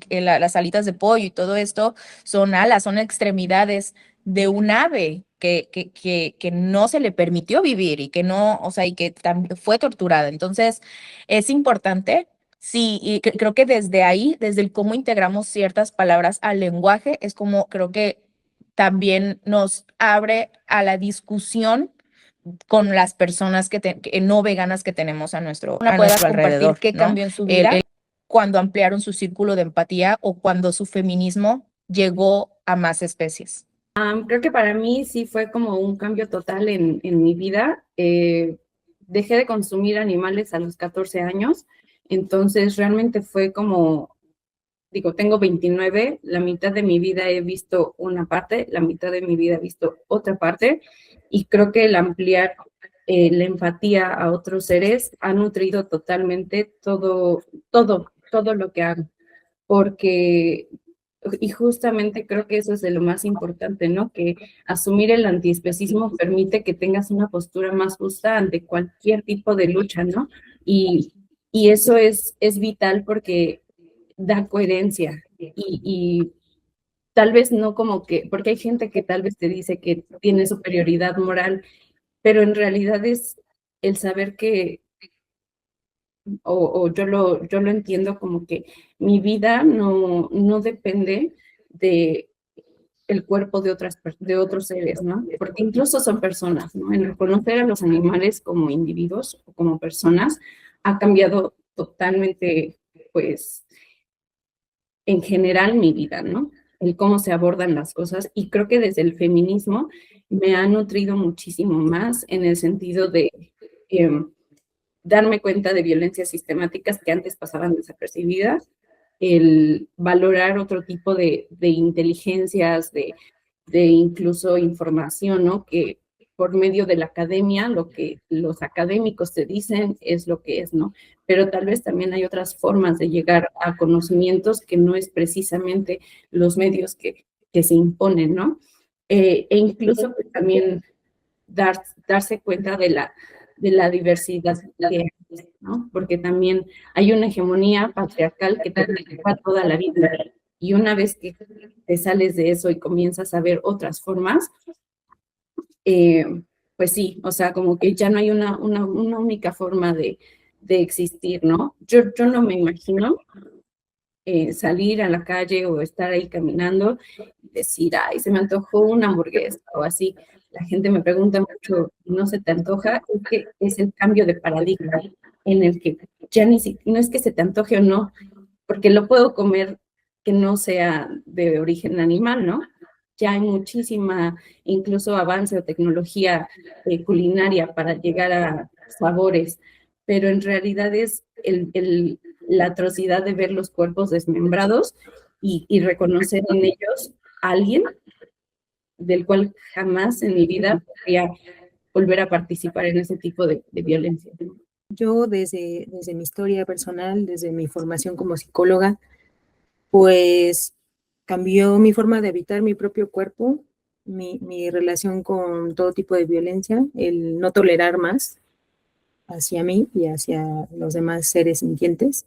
las alitas de pollo y todo esto son alas, son extremidades de un ave que no se le permitió vivir y que no, o sea, y que también fue torturada. Entonces, es importante, sí, y creo que desde ahí, desde el cómo integramos ciertas palabras al lenguaje, es como creo que también nos abre a la discusión con las personas que no veganas que tenemos a nuestro alrededor. ¿Qué cambió en su vida cuando ampliaron su círculo de empatía o cuando su feminismo llegó a más especies? Creo que para mí sí fue como un cambio total en mi vida. Dejé de consumir animales a los 14 años, entonces realmente fue como, digo, tengo 29, la mitad de mi vida he visto una parte, la mitad de mi vida he visto otra parte, y creo que el ampliar la empatía a otros seres ha nutrido totalmente todo lo que hago, porque y justamente creo que eso es de lo más importante, ¿no? Que asumir el antiespecismo permite que tengas una postura más justa ante cualquier tipo de lucha, ¿no? Y eso es vital porque da coherencia y tal vez no como que, porque hay gente que tal vez te dice que tiene superioridad moral, pero en realidad es el saber que o yo lo entiendo como que mi vida no depende de el cuerpo de otros seres, ¿no? Porque incluso son personas, ¿no? En reconocer a los animales como individuos o como personas ha cambiado totalmente, pues, en general mi vida, ¿no? El cómo se abordan las cosas. Y creo que desde el feminismo me ha nutrido muchísimo más en el sentido de darme cuenta de violencias sistemáticas que antes pasaban desapercibidas, el valorar otro tipo de inteligencias, de incluso información, ¿no? Que por medio de la academia, lo que los académicos te dicen es lo que es, ¿no? Pero tal vez también hay otras formas de llegar a conocimientos que no es precisamente los medios que se imponen, ¿no? E incluso pues, también darse cuenta de la diversidad que hay, ¿no? Porque también hay una hegemonía patriarcal que te lleva toda la vida. Y una vez que te sales de eso y comienzas a ver otras formas, pues sí, o sea, como que ya no hay una única forma de existir, ¿no? Yo no me imagino salir a la calle o estar ahí caminando y decir, ay, se me antojó una hamburguesa o así. La gente me pregunta mucho, ¿no se te antoja? Es que es el cambio de paradigma en el que ya no es que se te antoje o no, porque lo puedo comer que no sea de origen animal, ¿no? Ya hay muchísima, incluso avance o tecnología culinaria para llegar a sabores, pero en realidad es la atrocidad de ver los cuerpos desmembrados y reconocer en ellos a alguien del cual jamás en mi vida podría volver a participar en ese tipo de violencia. Yo desde mi historia personal, desde mi formación como psicóloga, pues cambió mi forma de habitar mi propio cuerpo, mi relación con todo tipo de violencia, el no tolerar más hacia mí y hacia los demás seres sintientes,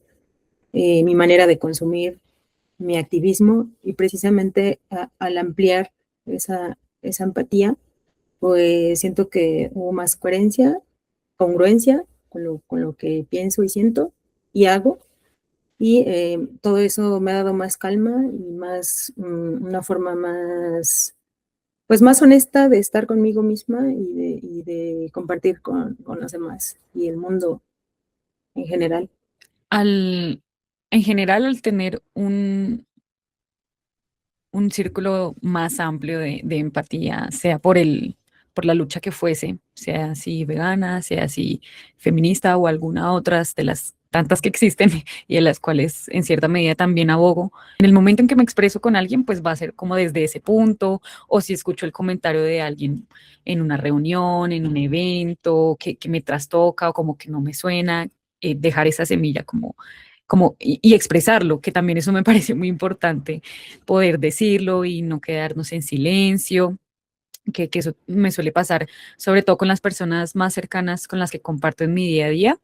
mi manera de consumir, mi activismo y precisamente al ampliar esa empatía, pues siento que hubo más coherencia, congruencia con lo que pienso y siento y hago. Y todo eso me ha dado más calma y más, una forma más, pues más honesta de estar conmigo misma y de compartir con los demás y el mundo en general. En general, al tener un círculo más amplio de empatía, sea por la lucha que fuese, sea así vegana, sea así feminista o alguna otra de las tantas que existen y en las cuales en cierta medida también abogo. En el momento en que me expreso con alguien, pues va a ser como desde ese punto, o si escucho el comentario de alguien en una reunión, en un evento, que me trastoca o como que no me suena, dejar esa semilla y expresarlo, que también eso me parece muy importante, poder decirlo y no quedarnos en silencio, que eso me suele pasar, sobre todo con las personas más cercanas con las que comparto en mi día a día.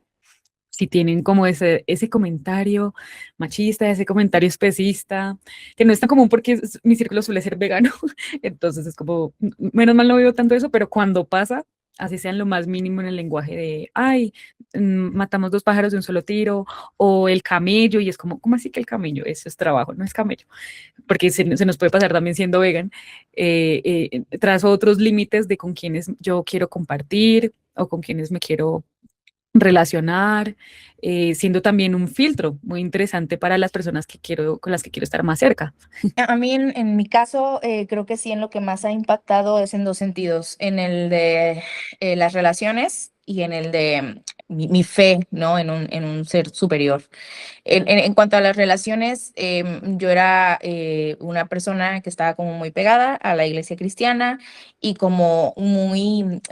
Si tienen como ese comentario machista, ese comentario especista, que no es tan común porque mi círculo suele ser vegano, entonces es como, menos mal no veo tanto eso, pero cuando pasa, así sea en lo más mínimo en el lenguaje de, ay, matamos dos pájaros de un solo tiro, o el camello, y es como, ¿cómo así que el camello? Eso es trabajo, no es camello, porque se nos puede pasar también siendo vegan, trazo otros límites de con quienes yo quiero compartir o con quienes me quiero relacionar, siendo también un filtro muy interesante para las personas con las que quiero estar más cerca. A mí, en mi caso, creo que sí, en lo que más ha impactado es en dos sentidos, en el de las relaciones y en el de mi fe, ¿no? En un ser superior. En cuanto a las relaciones, yo era una persona que estaba como muy pegada a la iglesia cristiana y como muy,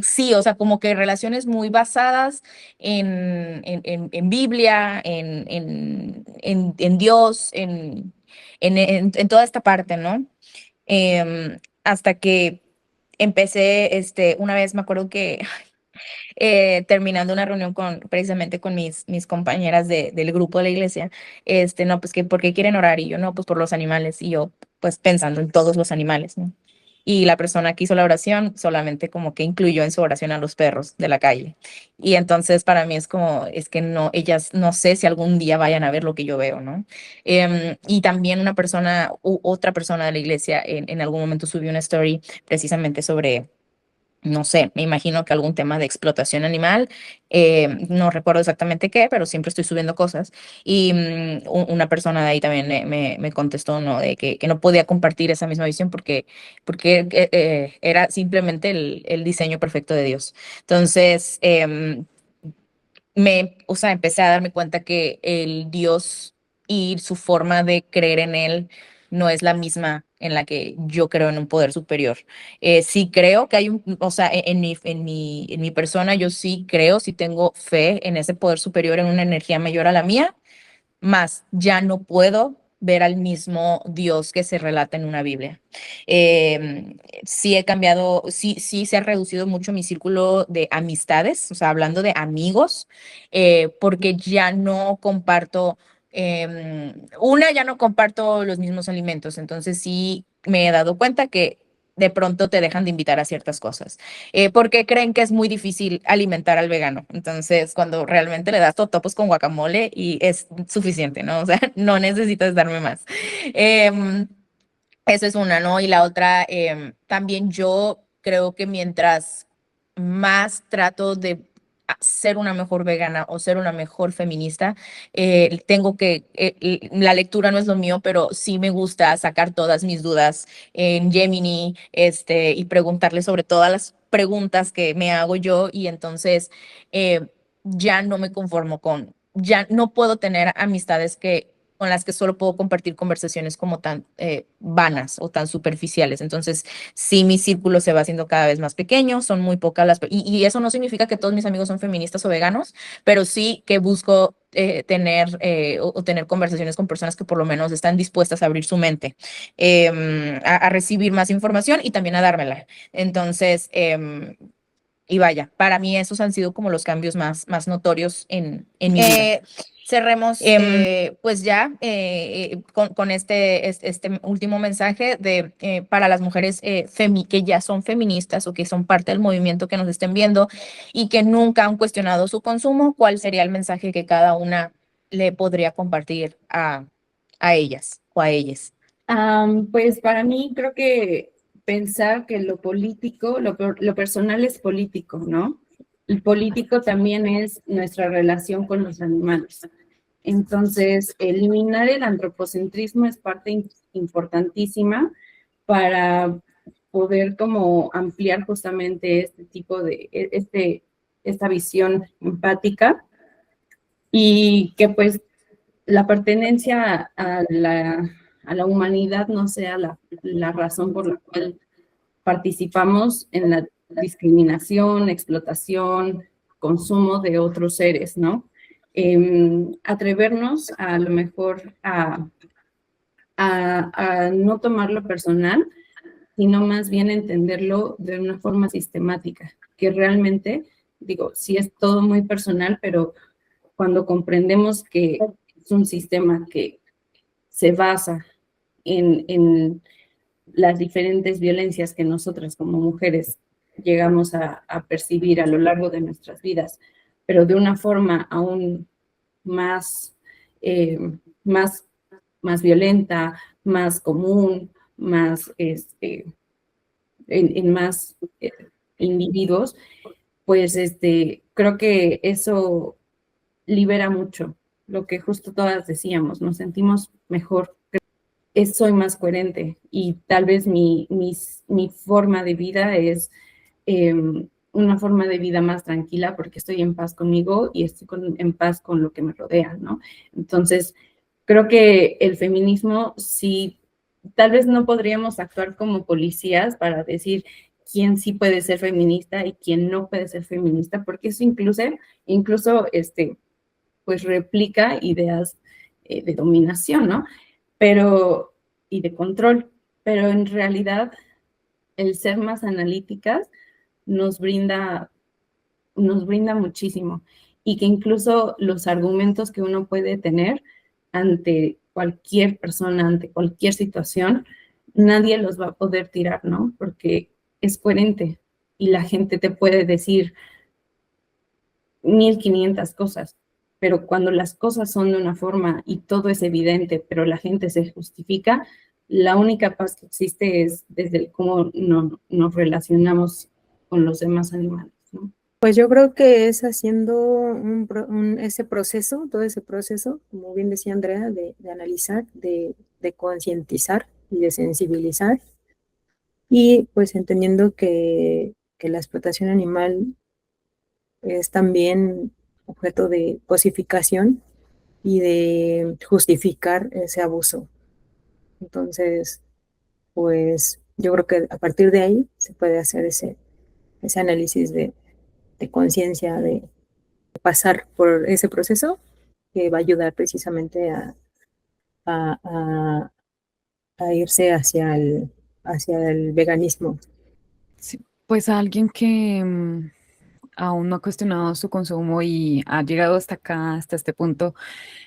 sí, o sea, como que relaciones muy basadas en Biblia, en Dios, en toda esta parte, ¿no? Hasta que empecé, una vez me acuerdo que terminando una reunión precisamente con mis compañeras del grupo de la iglesia, no, pues que, ¿por qué quieren orar? Y yo, no, pues por los animales, y yo, pues pensando en todos los animales, ¿no? Y la persona que hizo la oración solamente como que incluyó en su oración a los perros de la calle. Y entonces para mí es como, es que no, ellas no sé si algún día vayan a ver lo que yo veo, ¿no? Y también otra persona de la iglesia en algún momento subió una story precisamente sobre, no sé, me imagino que algún tema de explotación animal, no recuerdo exactamente qué, pero siempre estoy subiendo cosas. Y una persona de ahí también me contestó, ¿no? De que no podía compartir esa misma visión porque era simplemente el diseño perfecto de Dios. Entonces, o sea, empecé a darme cuenta que el Dios y su forma de creer en él no es la misma en la que yo creo en un poder superior. Sí creo que hay o sea, en mi persona yo sí creo, sí tengo fe en ese poder superior, en una energía mayor a la mía, más ya no puedo ver al mismo Dios que se relata en una Biblia. Sí he cambiado, sí se ha reducido mucho mi círculo de amistades, o sea, hablando de amigos, porque ya no comparto, ya no comparto los mismos alimentos, entonces sí me he dado cuenta que de pronto te dejan de invitar a ciertas cosas, porque creen que es muy difícil alimentar al vegano. Entonces, cuando realmente le das totopos con guacamole y es suficiente, ¿no? O sea, no necesitas darme más. Em, Eso es una, ¿no? Y la otra, también yo creo que mientras más trato de ser una mejor vegana o ser una mejor feminista, la lectura no es lo mío, pero sí me gusta sacar todas mis dudas en Gemini, y preguntarle sobre todas las preguntas que me hago yo, y entonces ya no me conformo ya no puedo tener amistades con las que solo puedo compartir conversaciones como tan vanas o tan superficiales. Entonces, sí, mi círculo se va haciendo cada vez más pequeño, son muy pocas y eso no significa que todos mis amigos son feministas o veganos, pero sí que busco tener o tener conversaciones con personas que por lo menos están dispuestas a abrir su mente, a recibir más información y también a dármela. Entonces, y vaya, para mí esos han sido como los cambios más notorios en mi vida. Cerremos pues ya con este último mensaje para las mujeres que ya son feministas o que son parte del movimiento, que nos estén viendo y que nunca han cuestionado su consumo. ¿Cuál sería el mensaje que cada una le podría compartir a ellas o a ellas? Pues para mí creo que pensar que lo político, lo personal es político, ¿no? El político también es nuestra relación con los animales. Entonces, eliminar el antropocentrismo es parte importantísima para poder como ampliar justamente este tipo de, esta visión empática y que pues la pertenencia a la humanidad no sea la razón por la cual participamos en la discriminación, explotación, consumo de otros seres, ¿no? Atrevernos a lo mejor a no tomarlo personal, sino más bien entenderlo de una forma sistemática, que realmente, digo, sí es todo muy personal, pero cuando comprendemos que es un sistema que se basa en las diferentes violencias que nosotras como mujeres llegamos a percibir a lo largo de nuestras vidas, pero de una forma aún más, más, más violenta, más común, más en más individuos, pues creo que eso libera mucho, lo que justo todas decíamos, nos sentimos mejor, soy más coherente y tal vez mi forma de vida es una forma de vida más tranquila porque estoy en paz conmigo y estoy en paz con lo que me rodea, ¿no? Entonces, creo que el feminismo sí, tal vez no podríamos actuar como policías para decir quién sí puede ser feminista y quién no puede ser feminista, porque eso incluso pues replica ideas de dominación, ¿no? Y de control, pero en realidad el ser más analíticas nos brinda muchísimo y que incluso los argumentos que uno puede tener ante cualquier persona, ante cualquier situación, nadie los va a poder tirar, ¿no? Porque es coherente y la gente te puede decir 1500 cosas, pero cuando las cosas son de una forma y todo es evidente, pero la gente se justifica, la única paz que existe es desde cómo nos relacionamos con los demás animales, ¿no? Pues yo creo que es haciendo ese proceso, todo ese proceso, como bien decía Andrea, de analizar, de concientizar y de sensibilizar, y pues entendiendo que la explotación animal es también objeto de cosificación y de justificar ese abuso. Entonces, pues yo creo que a partir de ahí se puede hacer ese análisis de conciencia, de pasar por ese proceso que va a ayudar precisamente a, a- a irse hacia el veganismo. Sí, pues a alguien que aún no ha cuestionado su consumo y ha llegado hasta acá, hasta este punto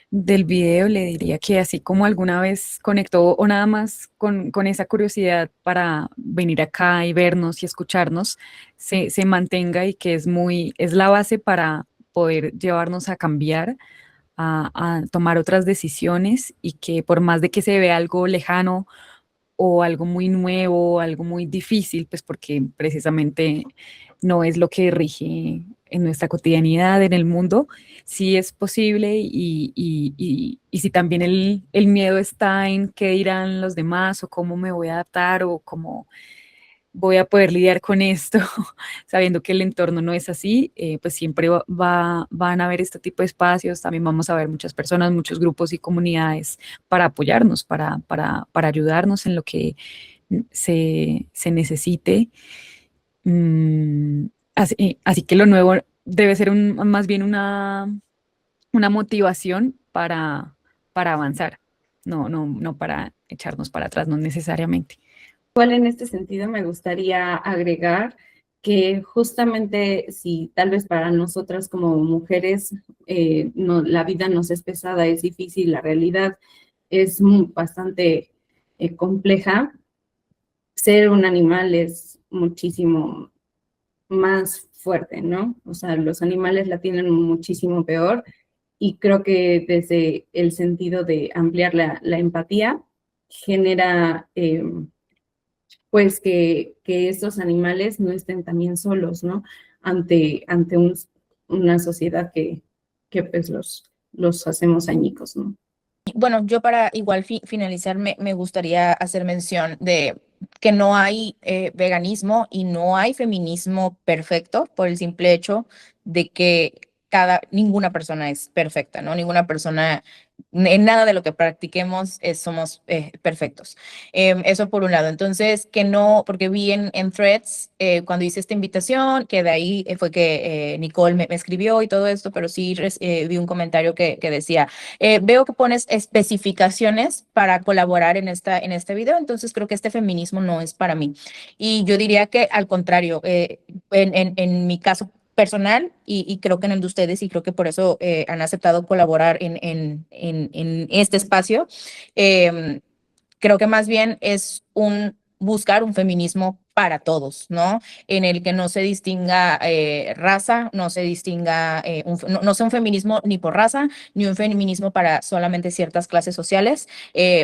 del video, le diría que así como alguna vez conectó o nada más con esa curiosidad para venir acá y vernos y escucharnos, se mantenga y que es la base para poder llevarnos a cambiar, a tomar otras decisiones y que por más de que se vea algo lejano o algo muy nuevo, algo muy difícil, pues porque precisamente no es lo que rige en nuestra cotidianidad, en el mundo, sí es posible y si también el miedo está en qué dirán los demás o cómo me voy a adaptar o cómo voy a poder lidiar con esto, sabiendo que el entorno no es así, pues siempre van a haber este tipo de espacios, también vamos a ver muchas personas, muchos grupos y comunidades para apoyarnos, para ayudarnos en lo que se necesite. Así que lo nuevo debe ser más bien una motivación para avanzar, no para echarnos para atrás, no necesariamente. Igual en este sentido me gustaría agregar que justamente si tal vez para nosotras como mujeres no, la vida nos es pesada, es difícil, la realidad es bastante compleja, ser un animal es muchísimo más fuerte, ¿no? O sea, los animales la tienen muchísimo peor y creo que desde el sentido de ampliar la empatía genera pues que estos animales no estén también solos, ¿no? Ante una sociedad que pues los hacemos añicos, ¿no? Bueno, yo para igual finalizar me gustaría hacer mención de que no hay veganismo y no hay feminismo perfecto por el simple hecho de que ninguna persona es perfecta, ¿no? Ninguna persona, en nada de lo que practiquemos somos perfectos. Eso por un lado. Entonces, que no, porque vi en Threads cuando hice esta invitación, que de ahí fue que Nicole me escribió y todo esto, pero sí vi un comentario que decía, veo que pones especificaciones para colaborar en este video, entonces creo que este feminismo no es para mí. Y yo diría que al contrario, en mi caso personal y creo que en el de ustedes y creo que por eso han aceptado colaborar en este espacio, eh, creo que más bien es buscar un feminismo para todos, ¿no? En el que no se distinga raza, no se distinga, no sea un feminismo ni por raza, ni un feminismo para solamente ciertas clases sociales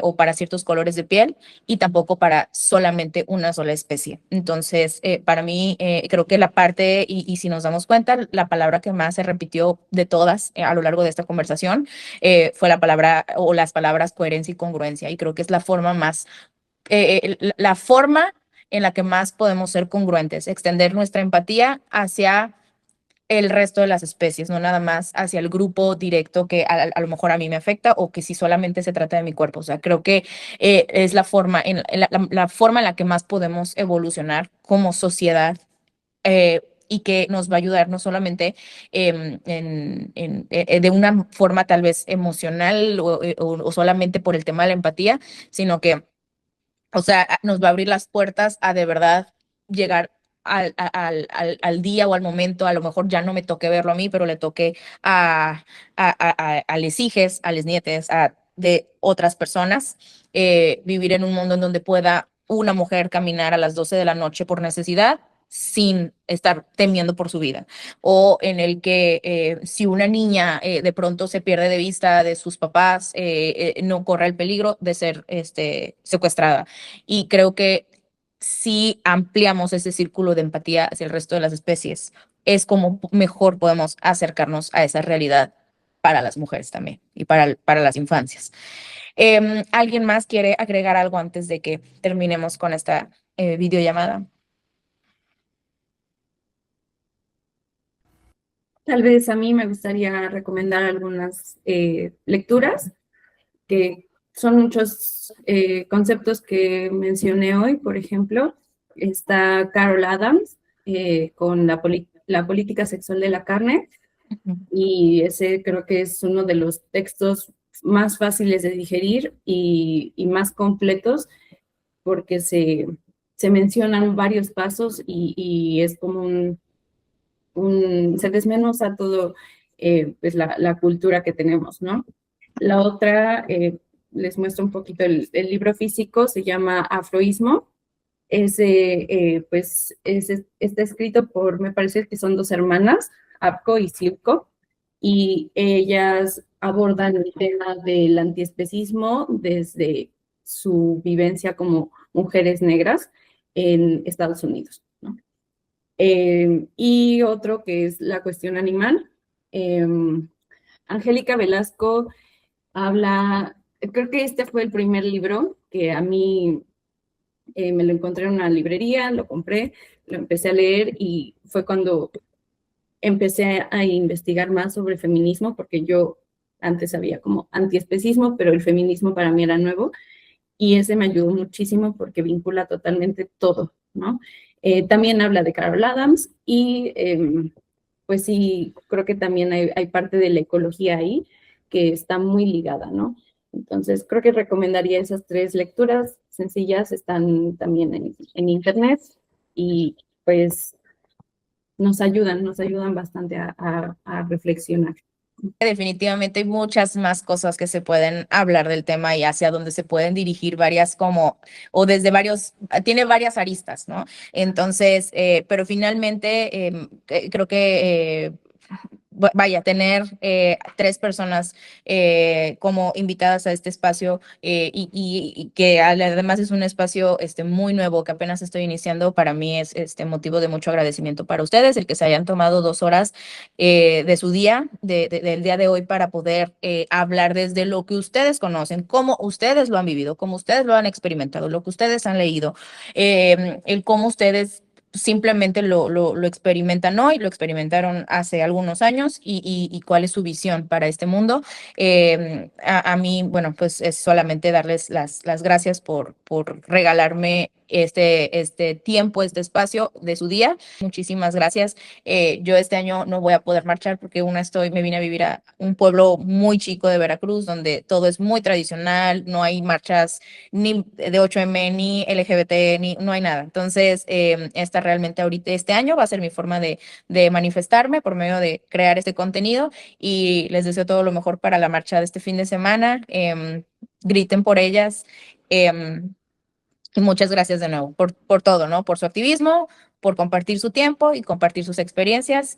o para ciertos colores de piel, y tampoco para solamente una sola especie. Entonces, para mí, creo que la parte, y si nos damos cuenta, la palabra que más se repitió de todas a lo largo de esta conversación fue la palabra o las palabras coherencia y congruencia, y creo que es la forma más la forma en la que más podemos ser congruentes, extender nuestra empatía hacia el resto de las especies, no nada más hacia el grupo directo que a lo mejor a mí me afecta o que si solamente se trata de mi cuerpo. O sea, creo que es la forma la forma en la que más podemos evolucionar como sociedad y que nos va a ayudar no solamente de una forma tal vez emocional o solamente por el tema de la empatía, sino que o sea, nos va a abrir las puertas a de verdad llegar al día o al momento, a lo mejor ya no me toque verlo a mí, pero le toque a les hijes, a les nietes, de otras personas, vivir en un mundo en donde pueda una mujer caminar a las 12 de la noche por necesidad sin estar temiendo por su vida, o en el que si una niña de pronto se pierde de vista de sus papás, no corre el peligro de ser secuestrada. Y creo que si ampliamos ese círculo de empatía hacia el resto de las especies, es como mejor podemos acercarnos a esa realidad para las mujeres también y para las infancias. ¿Alguien más quiere agregar algo antes de que terminemos con esta videollamada? Tal vez a mí me gustaría recomendar algunas lecturas que son muchos conceptos que mencioné hoy. Por ejemplo, está Carol Adams con la política sexual de la carne, y ese creo que es uno de los textos más fáciles de digerir y más completos porque se mencionan varios pasos y es como se desmenuza todo pues la cultura que tenemos, ¿no? La otra, les muestro un poquito el libro físico, se llama Afroísmo. Ese, pues, está escrito por, me parece que son dos hermanas, Apco y Silco, y ellas abordan el tema del antiespecismo desde su vivencia como mujeres negras en Estados Unidos, ¿no? Y otro que es la cuestión animal. Angélica Velasco habla, creo que este fue el primer libro que a mí me lo encontré en una librería, lo compré, lo empecé a leer y fue cuando empecé a investigar más sobre feminismo, porque yo antes sabía como antiespecismo, pero el feminismo para mí era nuevo y ese me ayudó muchísimo porque vincula totalmente todo, ¿no? También habla de Carol Adams y pues sí, creo que también hay parte de la ecología ahí que está muy ligada, ¿no? Entonces, creo que recomendaría esas tres lecturas sencillas, están también en internet y pues nos ayudan bastante a reflexionar. Definitivamente hay muchas más cosas que se pueden hablar del tema y hacia donde se pueden dirigir varias o desde varios, tiene varias aristas, ¿no? Entonces, pero finalmente creo que vaya, tener 3 personas como invitadas a este espacio y que además es un espacio muy nuevo que apenas estoy iniciando, para mí es motivo de mucho agradecimiento para ustedes, el que se hayan tomado 2 horas de su día, del día de hoy, para poder hablar desde lo que ustedes conocen, cómo ustedes lo han vivido, cómo ustedes lo han experimentado, lo que ustedes han leído, el cómo ustedes simplemente lo experimentan hoy, lo experimentaron hace algunos años y cuál es su visión para este mundo. A mí, bueno, pues es solamente darles las gracias por regalarme este tiempo, este espacio de su día. Muchísimas gracias. Yo este año no voy a poder marchar porque me vine a vivir a un pueblo muy chico de Veracruz, donde todo es muy tradicional, no hay marchas ni de 8M, ni LGBT, no hay nada. Entonces, esta realmente ahorita, este año va a ser mi forma de manifestarme por medio de crear este contenido y les deseo todo lo mejor para la marcha de este fin de semana. Griten por ellas. Y muchas gracias de nuevo por todo, ¿no? Por su activismo, por compartir su tiempo y compartir sus experiencias.